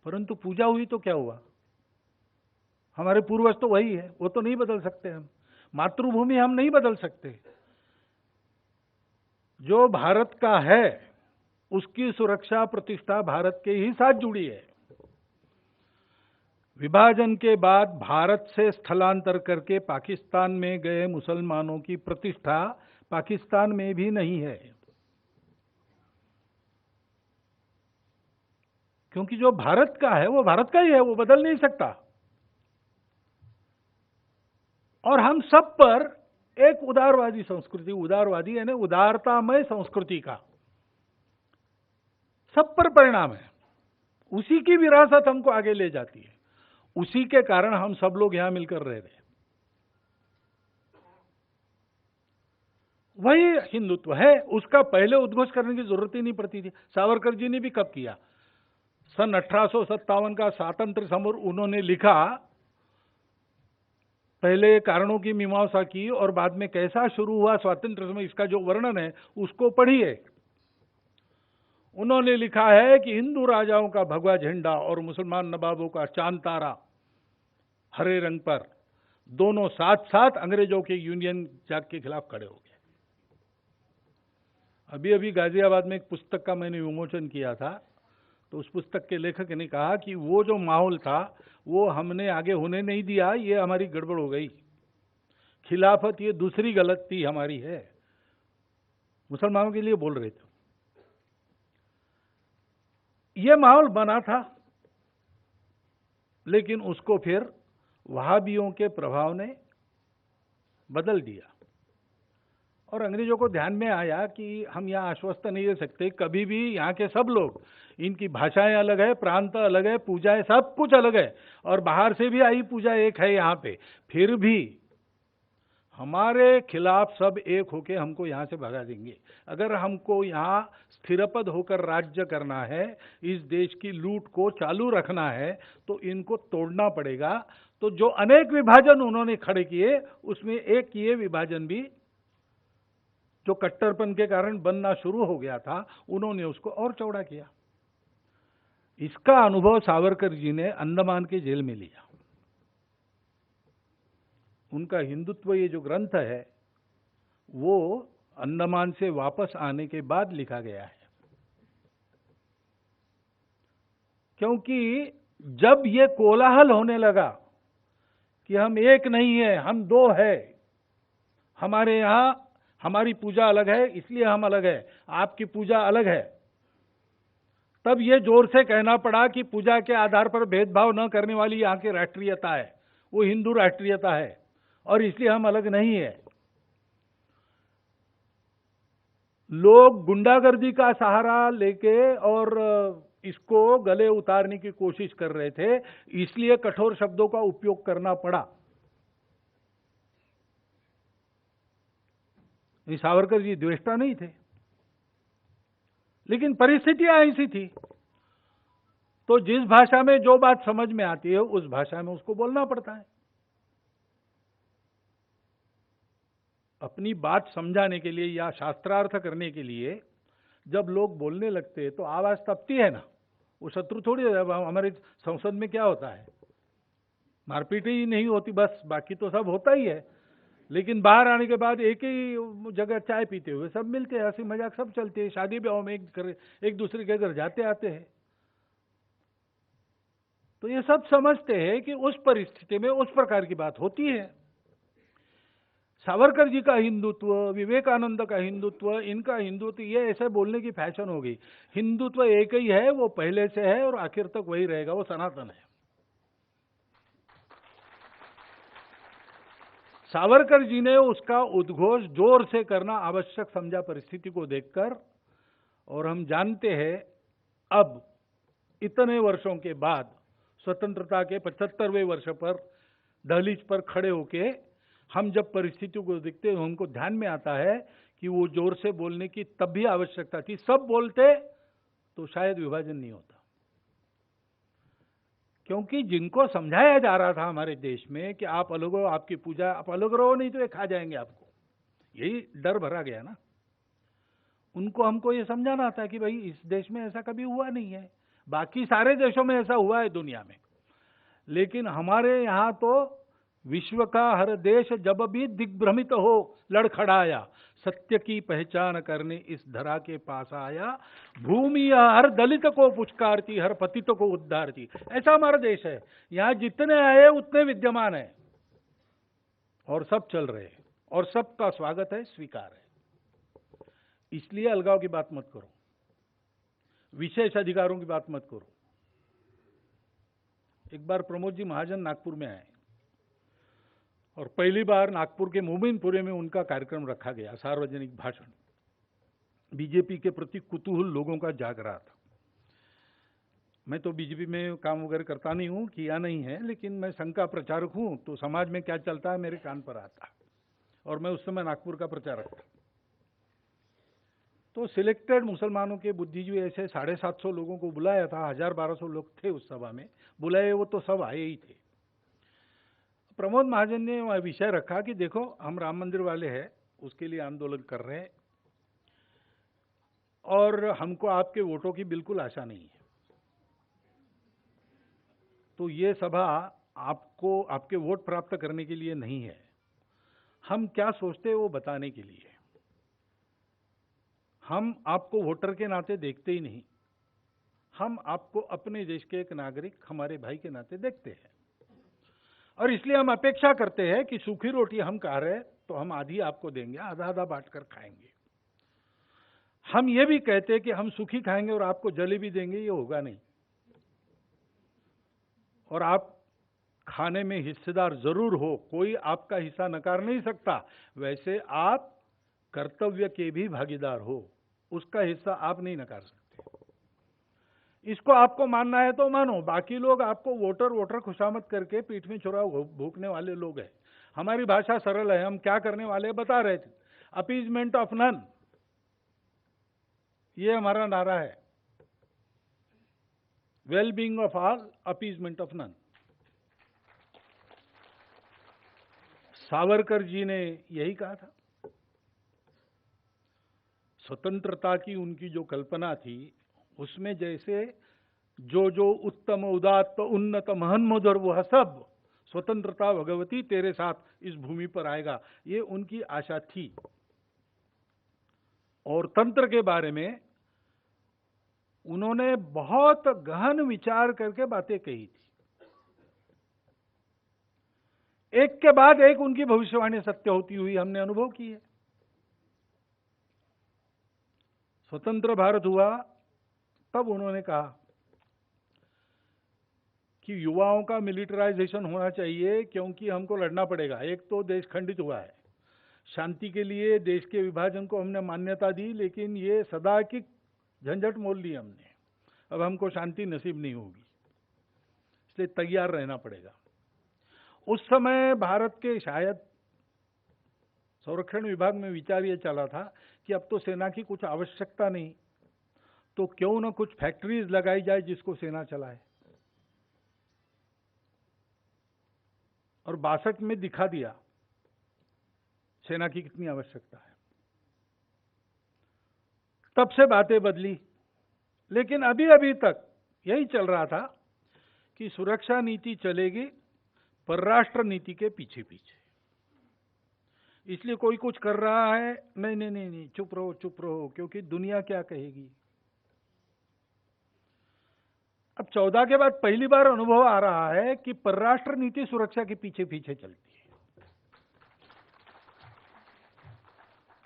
परंतु पूजा हुई तो क्या हुआ? हमारे पूर्वज तो वही है, वो तो नहीं बदल सकते हम। मातृभूमि हम नहीं बदल सकते। जो भारत का है उसकी सुरक्षा प्रतिष्ठा भारत के ही साथ जुड़ी है। विभाजन के बाद भारत से स्थलांतर करके पाकिस्तान में गए मुसलमानों की प्रतिष्ठा पाकिस्तान में भी नहीं है, क्योंकि जो भारत का है वो भारत का ही है, वो बदल नहीं सकता। और हम सब पर एक उदारवादी संस्कृति, उदारवादी यानी उदारतामय संस्कृति का सब पर परिणाम है। उसी की विरासत हमको आगे ले जाती है, उसी के कारण हम सब लोग यहां मिलकर रह रहे हैं। वही हिंदुत्व है, उसका पहले उद्घोष करने की जरूरत ही नहीं पड़ती थी। सावरकर जी ने भी कब किया? सन 1857 का स्वातंत्र समर उन्होंने लिखा, पहले कारणों की मीमांसा की और बाद में कैसा शुरू हुआ स्वातंत्र समय, इसका जो वर्णन है उसको पढ़िए। उन्होंने लिखा है कि हिंदू राजाओं का भगवा झंडा और मुसलमान नवाबों का चांद तारा हरे रंग पर, दोनों साथ साथ अंग्रेजों के यूनियन जैक के खिलाफ खड़े हो गए। अभी अभी गाजियाबाद में एक पुस्तक का मैंने विमोचन किया था, तो उस पुस्तक के लेखक ने कहा कि वो जो माहौल था वो हमने आगे होने नहीं दिया, ये हमारी गड़बड़ हो गई। खिलाफत ये दूसरी गलती हमारी है। मुसलमानों के लिए बोल रहे थे। ये माहौल बना था, लेकिन उसको फिर वहाबियों के प्रभाव ने बदल दिया और अंग्रेजों को ध्यान में आया कि हम यहाँ आश्वस्त नहीं रह सकते कभी भी। यहाँ के सब लोग, इनकी भाषाएं अलग है, प्रांत अलग है, पूजाएं सब कुछ अलग है, और बाहर से भी आई पूजा एक है यहाँ पे, फिर भी हमारे खिलाफ सब एक होके हमको यहाँ से भगा देंगे। अगर हमको यहाँ स्थिरपद होकर राज्य करना है, इस देश की लूट को चालू रखना है, तो इनको तोड़ना पड़ेगा। तो जो अनेक विभाजन उन्होंने खड़े किए, उसमें एक ये विभाजन भी जो कट्टरपन के कारण बनना शुरू हो गया था, उन्होंने उसको और चौड़ा किया। इसका अनुभव सावरकर जी ने अंडमान के जेल में लिया। उनका हिंदुत्व ये जो ग्रंथ है वो अंडमान से वापस आने के बाद लिखा गया है, क्योंकि जब ये कोलाहल होने लगा कि हम एक नहीं है, हम दो है, हमारे यहां हमारी पूजा अलग है इसलिए हम अलग है, आपकी पूजा अलग है, तब ये जोर से कहना पड़ा कि पूजा के आधार पर भेदभाव न करने वाली यहाँ की राष्ट्रीयता है, वो हिंदू राष्ट्रीयता है और इसलिए हम अलग नहीं है। लोग गुंडागर्दी का सहारा लेके और इसको गले उतारने की कोशिश कर रहे थे, इसलिए कठोर शब्दों का उपयोग करना पड़ा। सावरकर जी द्वेष्टा नहीं थे, लेकिन परिस्थितियां ऐसी थी, तो जिस भाषा में जो बात समझ में आती है उस भाषा में उसको बोलना पड़ता है। अपनी बात समझाने के लिए या शास्त्रार्थ करने के लिए जब लोग बोलने लगते हैं तो आवाज तपती है ना, वो शत्रु थोड़ी है। हमारे संसद में क्या होता है, मारपीट ही नहीं होती बस, बाकी तो सब होता ही है, लेकिन बाहर आने के बाद एक ही जगह चाय पीते हुए सब मिलते हैं, हंसी मजाक सब चलते हैं, शादी ब्याह में एक दूसरे के घर जाते आते हैं। तो ये सब समझते हैं कि उस परिस्थिति में उस प्रकार की बात होती है। सावरकर जी का हिंदुत्व, विवेकानंद का हिंदुत्व, इनका हिंदुत्व, ये ऐसे बोलने की फैशन हो गई। हिंदुत्व एक ही है, वो पहले से है और आखिर तक वही रहेगा, वो सनातन है। सावरकर जी ने उसका उद्घोष जोर से करना आवश्यक समझा परिस्थिति को देखकर, और हम जानते हैं अब इतने वर्षों के बाद स्वतंत्रता के 75वें वर्ष पर दहलीज पर खड़े होके हम जब परिस्थितियों को देखते हैं, हमको ध्यान में आता है कि वो जोर से बोलने की तब भी आवश्यकता थी। सब बोलते तो शायद विभाजन नहीं होता, क्योंकि जिनको समझाया जा रहा था हमारे देश में कि आप अलग हो, आपकी पूजा, आप अलग रहो नहीं तो ये खा जाएंगे आपको, यही डर भरा गया ना। उनको हमको ये समझाना था कि भाई इस देश में ऐसा कभी हुआ नहीं है, बाकी सारे देशों में ऐसा हुआ है दुनिया में, लेकिन हमारे यहाँ तो विश्व का हर देश जब भी दिग्भ्रमित हो लड़खड़ाया, सत्य की पहचान करने इस धरा के पास आया, भूमि हर दलित को पुचकारती, हर पतित को उद्धारती। ऐसा हमारा देश है, यहाँ जितने आए उतने विद्यमान है और सब चल रहे हैं और सबका स्वागत है, स्वीकार है। इसलिए अलगाव की बात मत करो, विशेष अधिकारों की बात मत करो। एक बार प्रमोद जी महाजन नागपुर में आए और पहली बार नागपुर के मोमिनपुरे में उनका कार्यक्रम रखा गया, सार्वजनिक भाषण। बीजेपी के प्रति कुतूहल लोगों का जाग रहा था। मैं तो बीजेपी में काम वगैरह करता नहीं हूँ, किया नहीं है, लेकिन मैं संघ का प्रचारक हूँ, तो समाज में क्या चलता है मेरे कान पर आता, और मैं उस समय नागपुर का प्रचारक था। तो सिलेक्टेड मुसलमानों के बुद्धिजीवी ऐसे 750 लोगों को बुलाया था, 1000-1200 लोग थे उस सभा में, बुलाए वो तो सब आए ही थे। प्रमोद महाजन ने वह विषय रखा कि देखो हम राम मंदिर वाले हैं, उसके लिए आंदोलन कर रहे हैं और हमको आपके वोटों की बिल्कुल आशा नहीं है, तो ये सभा आपको आपके वोट प्राप्त करने के लिए नहीं है, हम क्या सोचते हैं वो बताने के लिए। हम आपको वोटर के नाते देखते ही नहीं, हम आपको अपने देश के एक नागरिक, हमारे भाई के नाते देखते हैं, और इसलिए हम अपेक्षा करते हैं कि सूखी रोटी हम खा रहे तो हम आधी आपको देंगे, आधा आधा बांटकर खाएंगे। हम ये भी कहते हैं कि हम सूखी खाएंगे और आपको जलेबी देंगे, ये होगा नहीं, और आप खाने में हिस्सेदार जरूर हो, कोई आपका हिस्सा नकार नहीं सकता, वैसे आप कर्तव्य के भी भागीदार हो, उसका हिस्सा आप नहीं नकार सकते। इसको आपको मानना है तो मानो, बाकी लोग आपको वोटर खुशामद करके पीठ में छुरा भूखने वाले लोग हैं। हमारी भाषा सरल है, हम क्या करने वाले बता रहे थे, अपीजमेंट ऑफ नन, ये हमारा नारा है, well being of all, appeasement of none. Savarkar ji ने यही कहा था। स्वतंत्रता की उनकी जो कल्पना थी उसमें जैसे जो जो उत्तम उदात्त उन्नत महन मधुर वह सब स्वतंत्रता भगवती तेरे साथ इस भूमि पर आएगा, ये उनकी आशा थी। और तंत्र के बारे में उन्होंने बहुत गहन विचार करके बातें कही थी। एक के बाद एक उनकी भविष्यवाणी सत्य होती हुई हमने अनुभव की है। स्वतंत्र भारत हुआ तब उन्होंने कहा कि युवाओं का मिलिटराइजेशन होना चाहिए, क्योंकि हमको लड़ना पड़ेगा। एक तो देश खंडित हुआ है, शांति के लिए देश के विभाजन को हमने मान्यता दी, लेकिन ये सदा की झंझट मोल ली हमने। अब हमको शांति नसीब नहीं होगी, इसलिए तैयार रहना पड़ेगा। उस समय भारत के शायद संरक्षण विभाग में विचार ये चला था कि अब तो सेना की कुछ आवश्यकता नहीं, तो क्यों न कुछ फैक्ट्रीज लगाई जाए जिसको सेना चलाए। और 62 में दिखा दिया सेना की कितनी आवश्यकता है। तब से बातें बदली, लेकिन अभी तक यही चल रहा था कि सुरक्षा नीति चलेगी परराष्ट्र नीति के पीछे पीछे। इसलिए कोई कुछ कर रहा है, नहीं नहीं नहीं नहीं, चुप रहो, क्योंकि दुनिया क्या कहेगी। अब 14 के बाद पहली बार अनुभव आ रहा है कि परराष्ट्र नीति सुरक्षा के पीछे पीछे चलती है।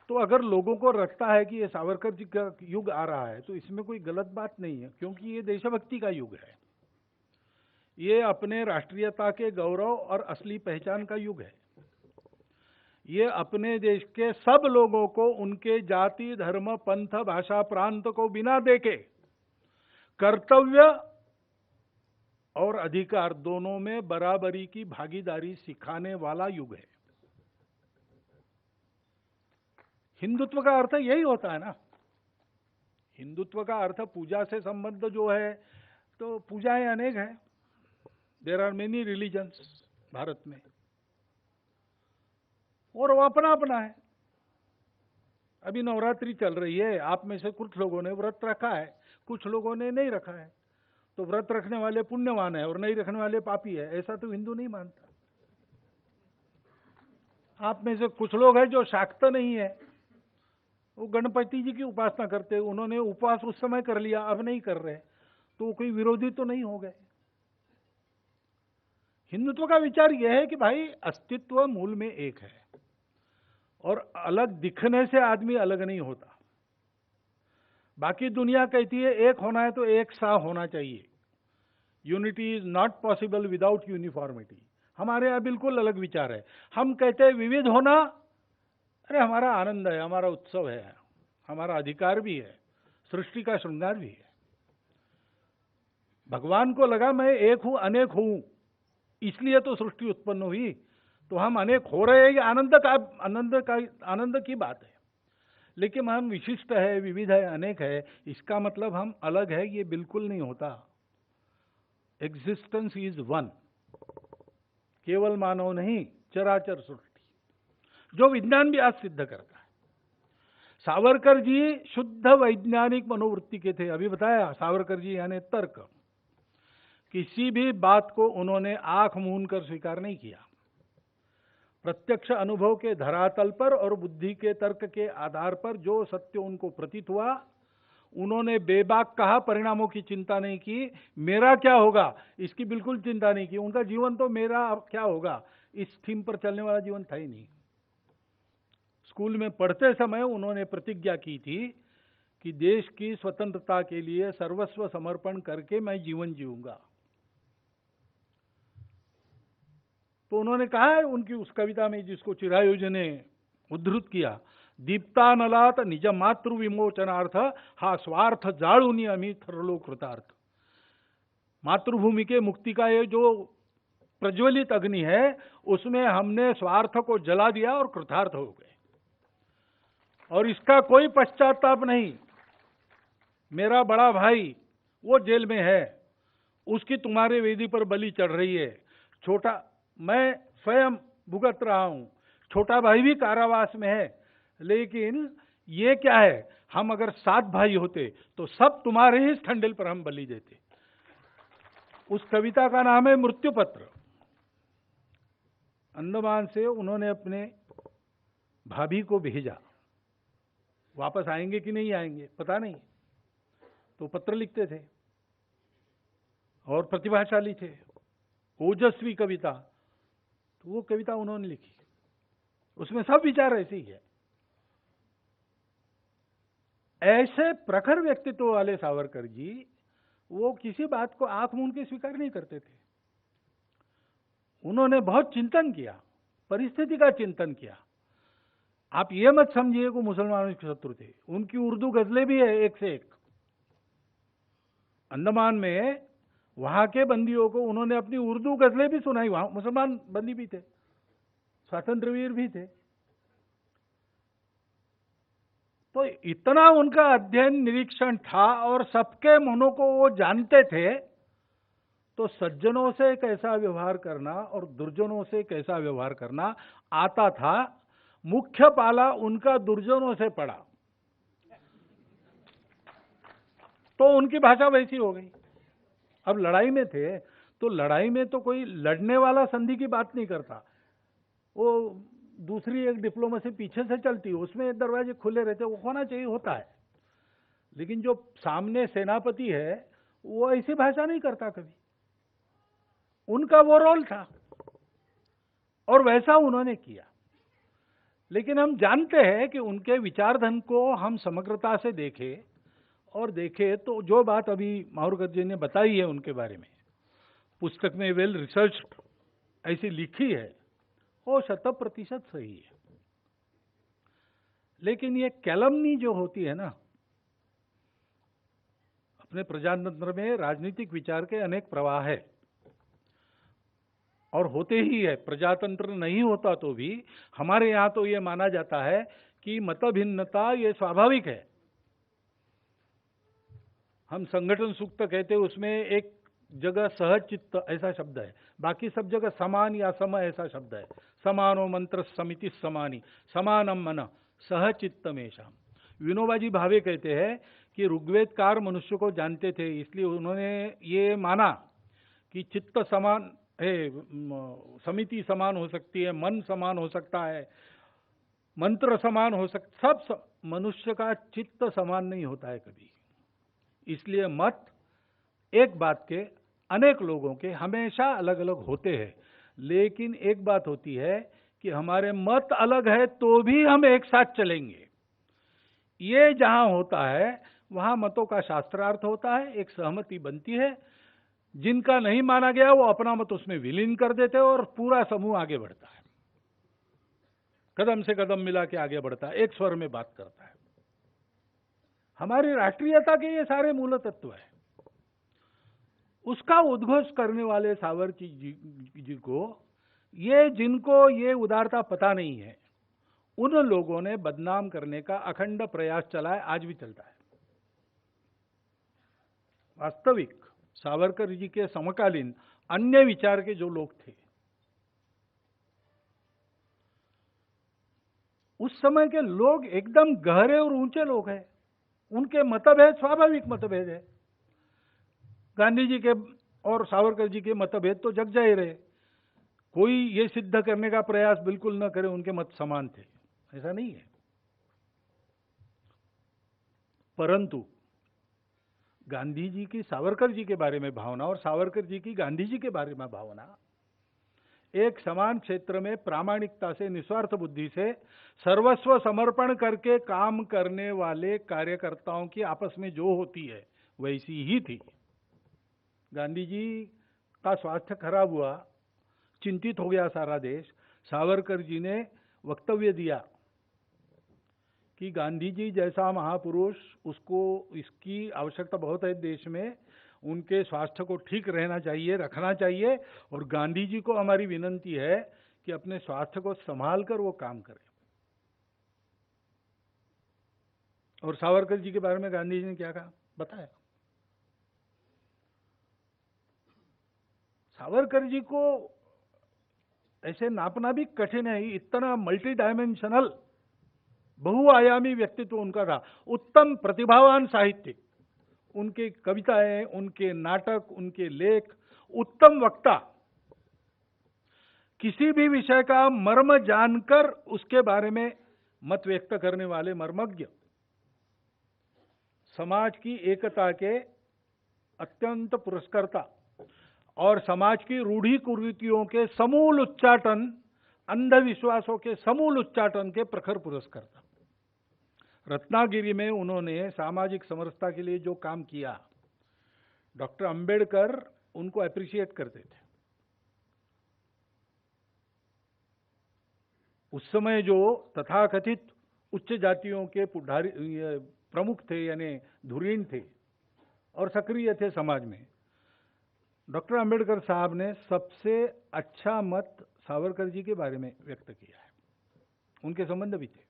तो अगर लोगों को लगता है कि ये सावरकर जी का युग आ रहा है, तो इसमें कोई गलत बात नहीं है, क्योंकि ये देशभक्ति का युग है। ये अपने राष्ट्रीयता के गौरव और असली पहचान का युग है। ये अपने देश के सब लोगों को उनके जाति, धर्म, पंथ, भाषा, प्रांत को बिना देखे कर्तव्य और अधिकार दोनों में बराबरी की भागीदारी सिखाने वाला युग है। हिंदुत्व का अर्थ यही होता है ना। हिंदुत्व का अर्थ पूजा से संबंध जो है, तो पूजाएं अनेक हैं। There are many religions Bharat में, और वो अपना अपना है। अभी नवरात्रि चल रही है, आप में से कुछ लोगों ने व्रत रखा है, कुछ लोगों ने नहीं रखा है। तो व्रत रखने वाले पुण्यवान है और नहीं रखने वाले पापी है, ऐसा तो हिंदू नहीं मानता। आप में से कुछ लोग हैं जो शाक्त नहीं है, वो गणपति जी की उपासना करते, उन्होंने उपवास उस समय कर लिया, अब नहीं कर रहे, तो कोई विरोधी तो नहीं हो गए। हिंदुत्व का विचार यह है कि भाई अस्तित्व मूल में एक है, और अलग दिखने से आदमी अलग नहीं होता। बाकी दुनिया कहती है एक होना है तो एक सा होना चाहिए। Unity is not possible without uniformity. हमारे यहाँ बिल्कुल अलग विचार है। हम कहते हैं विविध होना, अरे हमारा आनंद है, हमारा उत्सव है, हमारा अधिकार भी है, सृष्टि का श्रृंगार भी है। भगवान को लगा मैं एक हूं, अनेक हूं, इसलिए तो सृष्टि उत्पन्न हुई। तो हम अनेक हो रहे हैं, ये आनंद की बात है। लेकिन हम विशिष्ट है, विविध है, अनेक है, इसका मतलब हम अलग है, ये बिल्कुल नहीं होता। Existence is one. केवल मानव नहीं, चराचर सृष्टि, जो विज्ञान भी आज सिद्ध करता है। सावरकर जी शुद्ध वैज्ञानिक मनोवृत्ति के थे। अभी बताया, सावरकर जी यानी तर्क। किसी भी बात को उन्होंने आंख मूंद कर स्वीकार नहीं किया। प्रत्यक्ष अनुभव के धरातल पर और बुद्धि के तर्क के आधार पर जो सत्य उनको प्रतीत हुआ, उन्होंने बेबाक कहा, परिणामों की चिंता नहीं की। मेरा क्या होगा इसकी बिल्कुल चिंता नहीं की। उनका जीवन तो मेरा क्या होगा इस थीम पर चलने वाला जीवन था ही नहीं। स्कूल में पढ़ते समय उन्होंने प्रतिज्ञा की थी कि देश की स्वतंत्रता के लिए सर्वस्व समर्पण करके मैं जीवन जीऊंगा। तो उन्होंने कहा है उनकी उस कविता में, जिसको चिरायु जी ने उद्धृत किया, दीप्तानलात निज मातृ विमोचनार्थ हा स्वार्थ जाळूनी आम्ही ठरलो कृतार्थ। मातृभूमि के मुक्ति का ये जो प्रज्वलित अग्नि है, उसमें हमने स्वार्थ को जला दिया और कृतार्थ हो गए, और इसका कोई पश्चाताप नहीं। मेरा बड़ा भाई वो जेल में है, उसकी तुम्हारे वेदी पर बलि चढ़ रही है। छोटा मैं स्वयं भुगत रहा हूं, छोटा भाई भी कारावास में है, लेकिन ये क्या है, हम अगर 7 भाई होते तो सब तुम्हारे ही ठंडिल पर हम बलि देते। उस कविता का नाम है मृत्यु पत्र। अंडमान से उन्होंने अपने भाभी को भेजा, वापस आएंगे कि नहीं आएंगे पता नहीं, तो पत्र लिखते थे और प्रतिभाशाली थे, ओजस्वी कविता। तो वो कविता उन्होंने लिखी, उसमें सब विचार ऐसे ही है। ऐसे प्रखर व्यक्तित्व वाले सावरकर जी, वो किसी बात को आंख मूंद के स्वीकार नहीं करते थे। उन्होंने बहुत चिंतन किया, परिस्थिति का चिंतन किया। आप ये मत समझिए कि मुसलमानों के शत्रु थे, उनकी उर्दू गजलें भी है एक से एक। अंडमान में वहां के बंदियों को उन्होंने अपनी उर्दू गजलें भी सुनाई, वहां मुसलमान बंदी भी थे, स्वातंत्रवीर भी थे। तो इतना उनका अध्ययन निरीक्षण था और सबके मनों को वो जानते थे, तो सज्जनों से कैसा व्यवहार करना और दुर्जनों से कैसा व्यवहार करना आता था। मुख्य पाला उनका दुर्जनों से पड़ा, तो उनकी भाषा वैसी हो गई। अब लड़ाई में थे तो लड़ाई में तो कोई लड़ने वाला संधि की बात नहीं करता, वो दूसरी एक डिप्लोमेसी पीछे से चलती, उसमें दरवाजे खुले रहते, वो होना चाहिए, होता है। लेकिन जो सामने सेनापति है वो ऐसी भाषा नहीं करता कभी, उनका वो रोल था और वैसा उन्होंने किया। लेकिन हम जानते हैं कि उनके विचारधन को हम समग्रता से देखें और देखें तो जो बात अभी माहुरकर जी ने बताई है उनके बारे में, पुस्तक में वेल रिसर्च ऐसी लिखी है, वो 100% सही है। लेकिन ये कैलमनी जो होती है ना, अपने प्रजातंत्र में राजनीतिक विचार के अनेक प्रवाह है और होते ही है। प्रजातंत्र नहीं होता तो भी हमारे यहां तो ये माना जाता है कि मतभिन्नता ये स्वाभाविक है। हम संगठन सूक्त कहते हैं, उसमें एक जगह सहचित्त ऐसा शब्द है, बाकी सब जगह समान या सम ऐसा शब्द है। समानो मंत्र समिति समानी, समानम मन सहचित्तमेषाम। विनोबाजी भावे कहते हैं कि ऋग्वेदकार मनुष्य को जानते थे, इसलिए उन्होंने ये माना कि चित्त समान है, समिति समान हो सकती है, मन समान हो सकता है, मंत्र समान हो सकता, सब मनुष्य का चित्त समान नहीं होता है कभी। इसलिए मत एक बात के अनेक लोगों के हमेशा अलग अलग होते हैं, लेकिन एक बात होती है कि हमारे मत अलग है तो भी हम एक साथ चलेंगे। ये जहां होता है वहां मतों का शास्त्रार्थ होता है, एक सहमति बनती है। जिनका नहीं माना गया वो अपना मत उसमें विलीन कर देते हैं और पूरा समूह आगे बढ़ता है, कदम से कदम मिला के आगे बढ़ता है, एक स्वर में बात करता है। हमारी राष्ट्रीयता के ये सारे मूल तत्व है। उसका उद्घोष करने वाले सावरकर जी को, ये जिनको ये उदारता पता नहीं है, उन लोगों ने बदनाम करने का अखंड प्रयास चला है, आज भी चलता है। वास्तविक सावरकर जी के समकालीन अन्य विचार के जो लोग थे, उस समय के लोग एकदम गहरे और ऊंचे लोग हैं। उनके मतभेद स्वाभाविक मतभेद है। गांधी जी के और सावरकर जी के मतभेद तो जग जाहिर है, कोई ये सिद्ध करने का प्रयास बिल्कुल न करे उनके मत समान थे, ऐसा नहीं है। परंतु गांधी जी की सावरकर जी के बारे में भावना और सावरकर जी की गांधी जी के बारे में भावना एक समान क्षेत्र में प्रामाणिकता से, निस्वार्थ बुद्धि से, सर्वस्व समर्पण करके काम करने वाले कार्यकर्ताओं की आपस में जो होती है वैसी ही थी। गांधी जी का स्वास्थ्य खराब हुआ, चिंतित हो गया सारा देश। सावरकर जी ने वक्तव्य दिया कि गांधी जी जैसा महापुरुष, उसको इसकी आवश्यकता बहुत है देश में, उनके स्वास्थ्य को ठीक रहना चाहिए, रखना चाहिए, और गांधी जी को हमारी विनंती है कि अपने स्वास्थ्य को संभाल कर वो काम करें। और सावरकर जी के बारे में गांधी जी ने क्या कहा बताया। सावरकर जी को ऐसे नापना भी कठिन है, इतना मल्टी डायमेंशनल बहुआयामी व्यक्तित्व उनका था। उत्तम प्रतिभावान साहित्यिक, उनके कविताएं, उनके नाटक, उनके लेख, उत्तम वक्ता, किसी भी विषय का मर्म जानकर उसके बारे में मत व्यक्त करने वाले मर्मज्ञ, समाज की एकता के अत्यंत पुरस्कर्ता और समाज की रूढ़ी कुरीतियों के समूल उच्चाटन, अंधविश्वासों के समूल उच्चाटन के प्रखर पुरस्कर्ता। रत्नागिरी में उन्होंने सामाजिक समरसता के लिए जो काम किया, डॉक्टर अंबेडकर उनको अप्रिशिएट करते थे। उस समय जो तथाकथित उच्च जातियों के प्रमुख थे, यानी धुरीण थे और सक्रिय थे समाज में, डॉक्टर अंबेडकर साहब ने सबसे अच्छा मत सावरकर जी के बारे में व्यक्त किया है। उनके संबंध भी थे।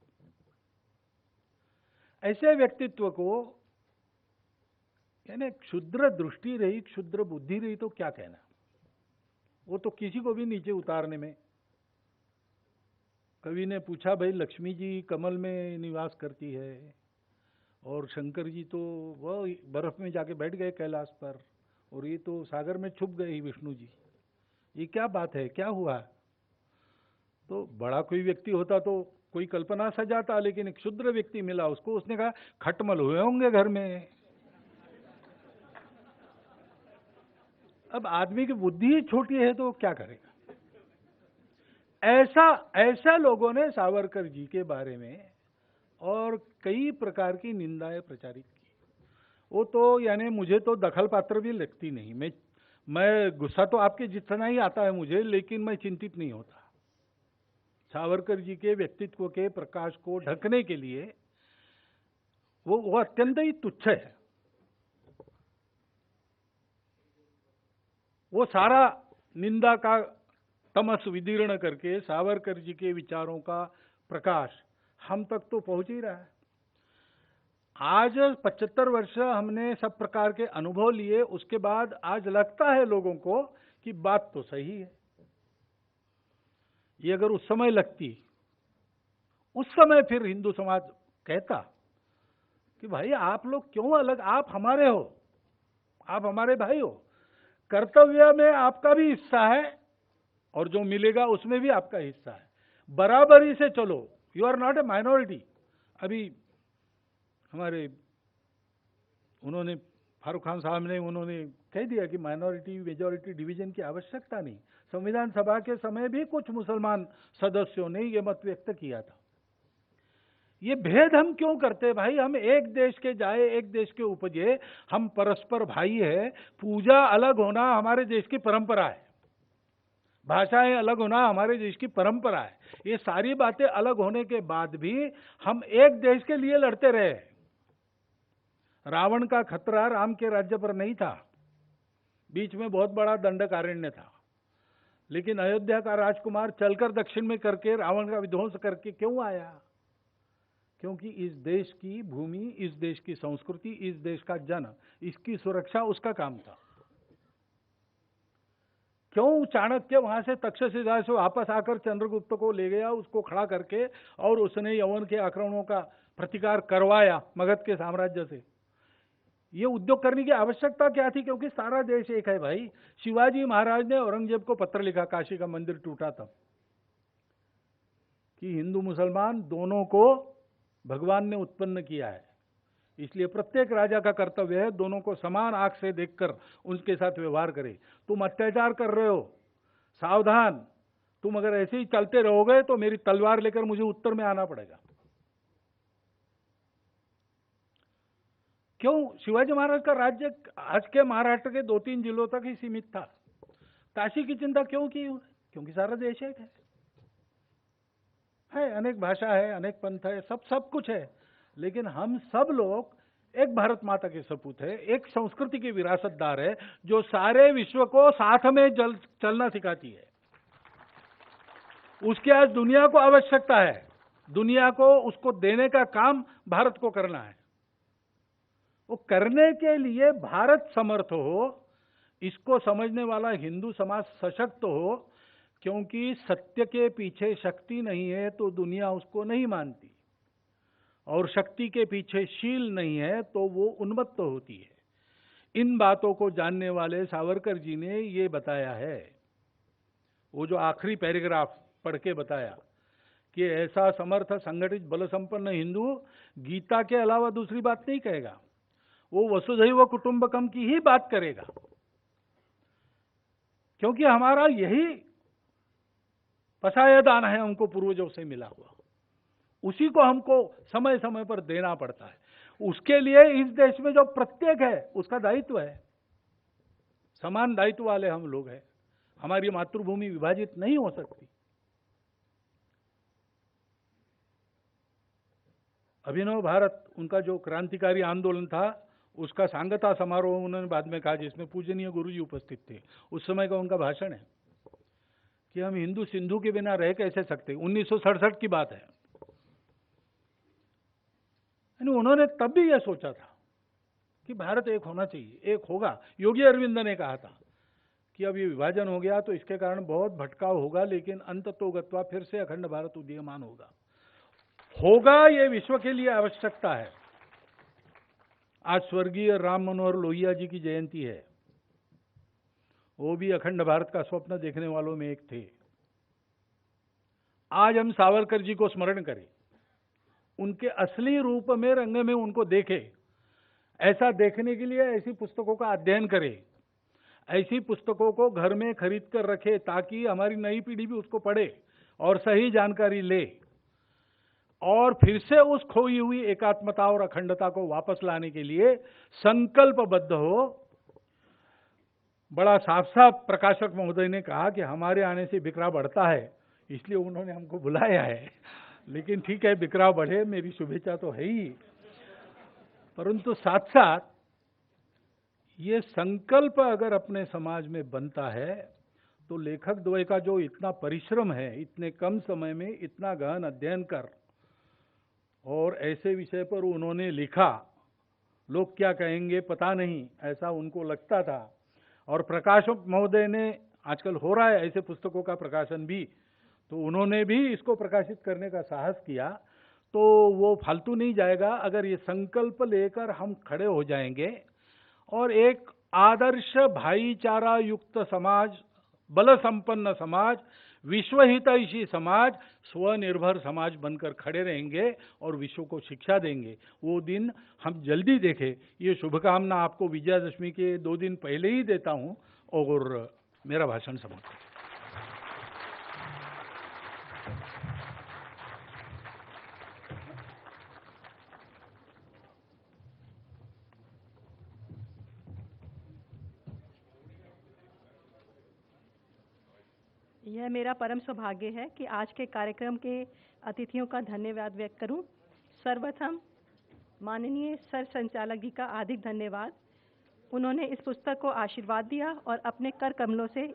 ऐसे व्यक्तित्व को, यानी क्षुद्र दृष्टि रही, क्षुद्र बुद्धि रही तो क्या कहना, वो तो किसी को भी नीचे उतारने में। कवि ने पूछा, भाई लक्ष्मी जी कमल में निवास करती है और शंकर जी तो वह बर्फ में जाके बैठ गए कैलाश पर, और ये तो सागर में छुप गए विष्णु जी, ये क्या बात है, क्या हुआ? तो बड़ा कोई व्यक्ति होता तो कोई कल्पना सजाता, लेकिन एक क्षुद्र व्यक्ति मिला उसको, उसने कहा खटमल हुए होंगे घर में। अब आदमी की बुद्धि ही छोटी है तो क्या करेगा? ऐसा लोगों ने सावरकर जी के बारे में और कई प्रकार की निंदाएं प्रचारित की। वो तो यानी मुझे तो दखल पात्र भी लगती नहीं। मैं गुस्सा तो आपके जितना ही आता है मुझे, लेकिन मैं चिंतित नहीं होता। सावरकर जी के व्यक्तित्व के प्रकाश को ढकने के लिए वो अत्यंत ही तुच्छ है। वो सारा निंदा का तमस विदीर्ण करके सावरकर जी के विचारों का प्रकाश हम तक तो पहुंच ही रहा है। आज 75 वर्ष हमने सब प्रकार के अनुभव लिए, उसके बाद आज लगता है लोगों को कि बात तो सही है। ये अगर उस समय लगती, उस समय फिर हिंदू समाज कहता कि भाई आप लोग क्यों अलग, आप हमारे हो, आप हमारे भाई हो, कर्तव्य में आपका भी हिस्सा है और जो मिलेगा उसमें भी आपका हिस्सा है, बराबरी से चलो, you are not a minority. अभी हमारे उन्होंने फारूक खान साहब ने उन्होंने कह दिया कि माइनॉरिटी मेजॉरिटी डिवीजन की आवश्यकता नहीं। संविधान सभा के समय भी कुछ मुसलमान सदस्यों ने यह मत व्यक्त किया था। ये भेद हम क्यों करते भाई? हम एक देश के जाए, एक देश के उपजे, हम परस्पर भाई है। पूजा अलग होना हमारे देश की परंपरा है, भाषाएं अलग होना हमारे देश की परंपरा है। ये सारी बातें अलग होने के बाद भी हम एक देश के लिए लड़ते रहे। रावण का खतरा राम के राज्य पर नहीं था, बीच में बहुत बड़ा दंडकारण्य था, लेकिन अयोध्या का राजकुमार चलकर दक्षिण में करके रावण का विध्वंस करके क्यों आया? क्योंकि इस देश की भूमि, इस देश की संस्कृति, इस देश का जन, इसकी सुरक्षा उसका काम था। क्यों चाणक्य वहां से तक्षशिला से वापस आकर चंद्रगुप्त को ले गया, उसको खड़ा करके, और उसने यवन के आक्रमणों का प्रतिकार करवाया मगध के साम्राज्य से? ये उद्योग करने की आवश्यकता क्या थी? क्योंकि सारा देश एक है भाई। शिवाजी महाराज ने औरंगजेब को पत्र लिखा, काशी का मंदिर टूटा तब, कि हिंदू मुसलमान दोनों को भगवान ने उत्पन्न किया है, इसलिए प्रत्येक राजा का कर्तव्य है दोनों को समान आंख से देखकर उनके साथ व्यवहार करे। तुम अत्याचार कर रहे हो, सावधान, तुम अगर ऐसे ही चलते रहोगे तो मेरी तलवार लेकर मुझे उत्तर में आना पड़ेगा। क्यों? शिवाजी महाराज का राज्य आज के महाराष्ट्र के 2-3 जिलों तक ही सीमित था। काशी की चिंता क्यों की? क्योंकि सारा देश एक है, अनेक भाषा है, अनेक पंथ है, सब कुछ है, लेकिन हम सब लोग एक भारत माता के सपूत है, एक संस्कृति के विरासतदार है, जो सारे विश्व को साथ में चलना सिखाती है। उसकी आज दुनिया को आवश्यकता है, दुनिया को उसको देने का काम भारत को करना है। वो करने के लिए भारत समर्थ हो, इसको समझने वाला हिंदू समाज सशक्त हो, क्योंकि सत्य के पीछे शक्ति नहीं है तो दुनिया उसको नहीं मानती, और शक्ति के पीछे शील नहीं है तो वो उन्मत्त होती है। इन बातों को जानने वाले सावरकर जी ने ये बताया है, वो जो आखिरी पैराग्राफ पढ़ के बताया कि ऐसा समर्थ संगठित बल संपन्न हिंदू गीता के अलावा दूसरी बात नहीं कहेगा, वो वसुधैव कुटुंबकम की ही बात करेगा, क्योंकि हमारा यही पसाया दान है, हमको पूर्वजों से मिला हुआ, उसी को हमको समय समय पर देना पड़ता है। उसके लिए इस देश में जो प्रत्येक है उसका दायित्व है, समान दायित्व वाले हम लोग हैं। हमारी मातृभूमि विभाजित नहीं हो सकती। अभिनव भारत उनका जो क्रांतिकारी आंदोलन था, उसका सांगता समारोह उन्होंने बाद में कहा, जिसमें पूजनीय गुरुजी उपस्थित थे। उस समय का उनका भाषण है कि हम हिंदू सिंधु के बिना रह कैसे सकते। 1967 की बात है। उन्होंने तब भी यह सोचा था कि भारत एक होना चाहिए, एक होगा। योगी अरविंद ने कहा था कि अब ये विभाजन हो गया तो इसके कारण बहुत भटकाव होगा, लेकिन अंततोगत्वा फिर से अखंड भारत उदीयमान होगा। ये विश्व के लिए आवश्यकता है। आज स्वर्गीय राम मनोहर लोहिया जी की जयंती है। वो भी अखंड भारत का स्वप्न देखने वालों में एक थे। आज हम सावरकर जी को स्मरण करें, उनके असली रूप में, रंग में उनको देखें। ऐसा देखने के लिए ऐसी पुस्तकों का अध्ययन करें, ऐसी पुस्तकों को घर में खरीद कर रखें, ताकि हमारी नई पीढ़ी भी उसको पढ़े और सही जानकारी ले, और फिर से उस खोई हुई एकात्मता और अखंडता को वापस लाने के लिए संकल्पबद्ध हो। बड़ा साफ साफ प्रकाशक महोदय ने कहा कि हमारे आने से बिखराव बढ़ता है, इसलिए उन्होंने हमको बुलाया है। लेकिन ठीक है, बिखराव बढ़े, मेरी शुभेच्छा तो है ही, परंतु साथ साथ ये संकल्प अगर अपने समाज में बनता है तो लेखक द्वय का जो इतना परिश्रम है, इतने कम समय में इतना गहन अध्ययन कर और ऐसे विषय पर उन्होंने लिखा, लोग क्या कहेंगे पता नहीं, ऐसा उनको लगता था। और प्रकाशक महोदय ने, आजकल हो रहा है ऐसे पुस्तकों का प्रकाशन भी, तो उन्होंने भी इसको प्रकाशित करने का साहस किया। तो वो फालतू नहीं जाएगा अगर ये संकल्प लेकर हम खड़े हो जाएंगे और एक आदर्श भाईचारा युक्त समाज, बल संपन्न समाज, विश्वहितैषी समाज, स्वनिर्भर समाज बनकर खड़े रहेंगे और विश्व को शिक्षा देंगे। वो दिन हम जल्दी देखें। ये शुभकामना आपको विजयादशमी के 2 दिन पहले ही देता हूँ और मेरा भाषण समाप्त। यह मेरा परम सौभाग्य है कि आज के कार्यक्रम के अतिथियों का धन्यवाद व्यक्त करूं। सर्वप्रथम माननीय सर संचालक जी का हार्दिक धन्यवाद। उन्होंने इस पुस्तक को आशीर्वाद दिया और अपने कर कमलों से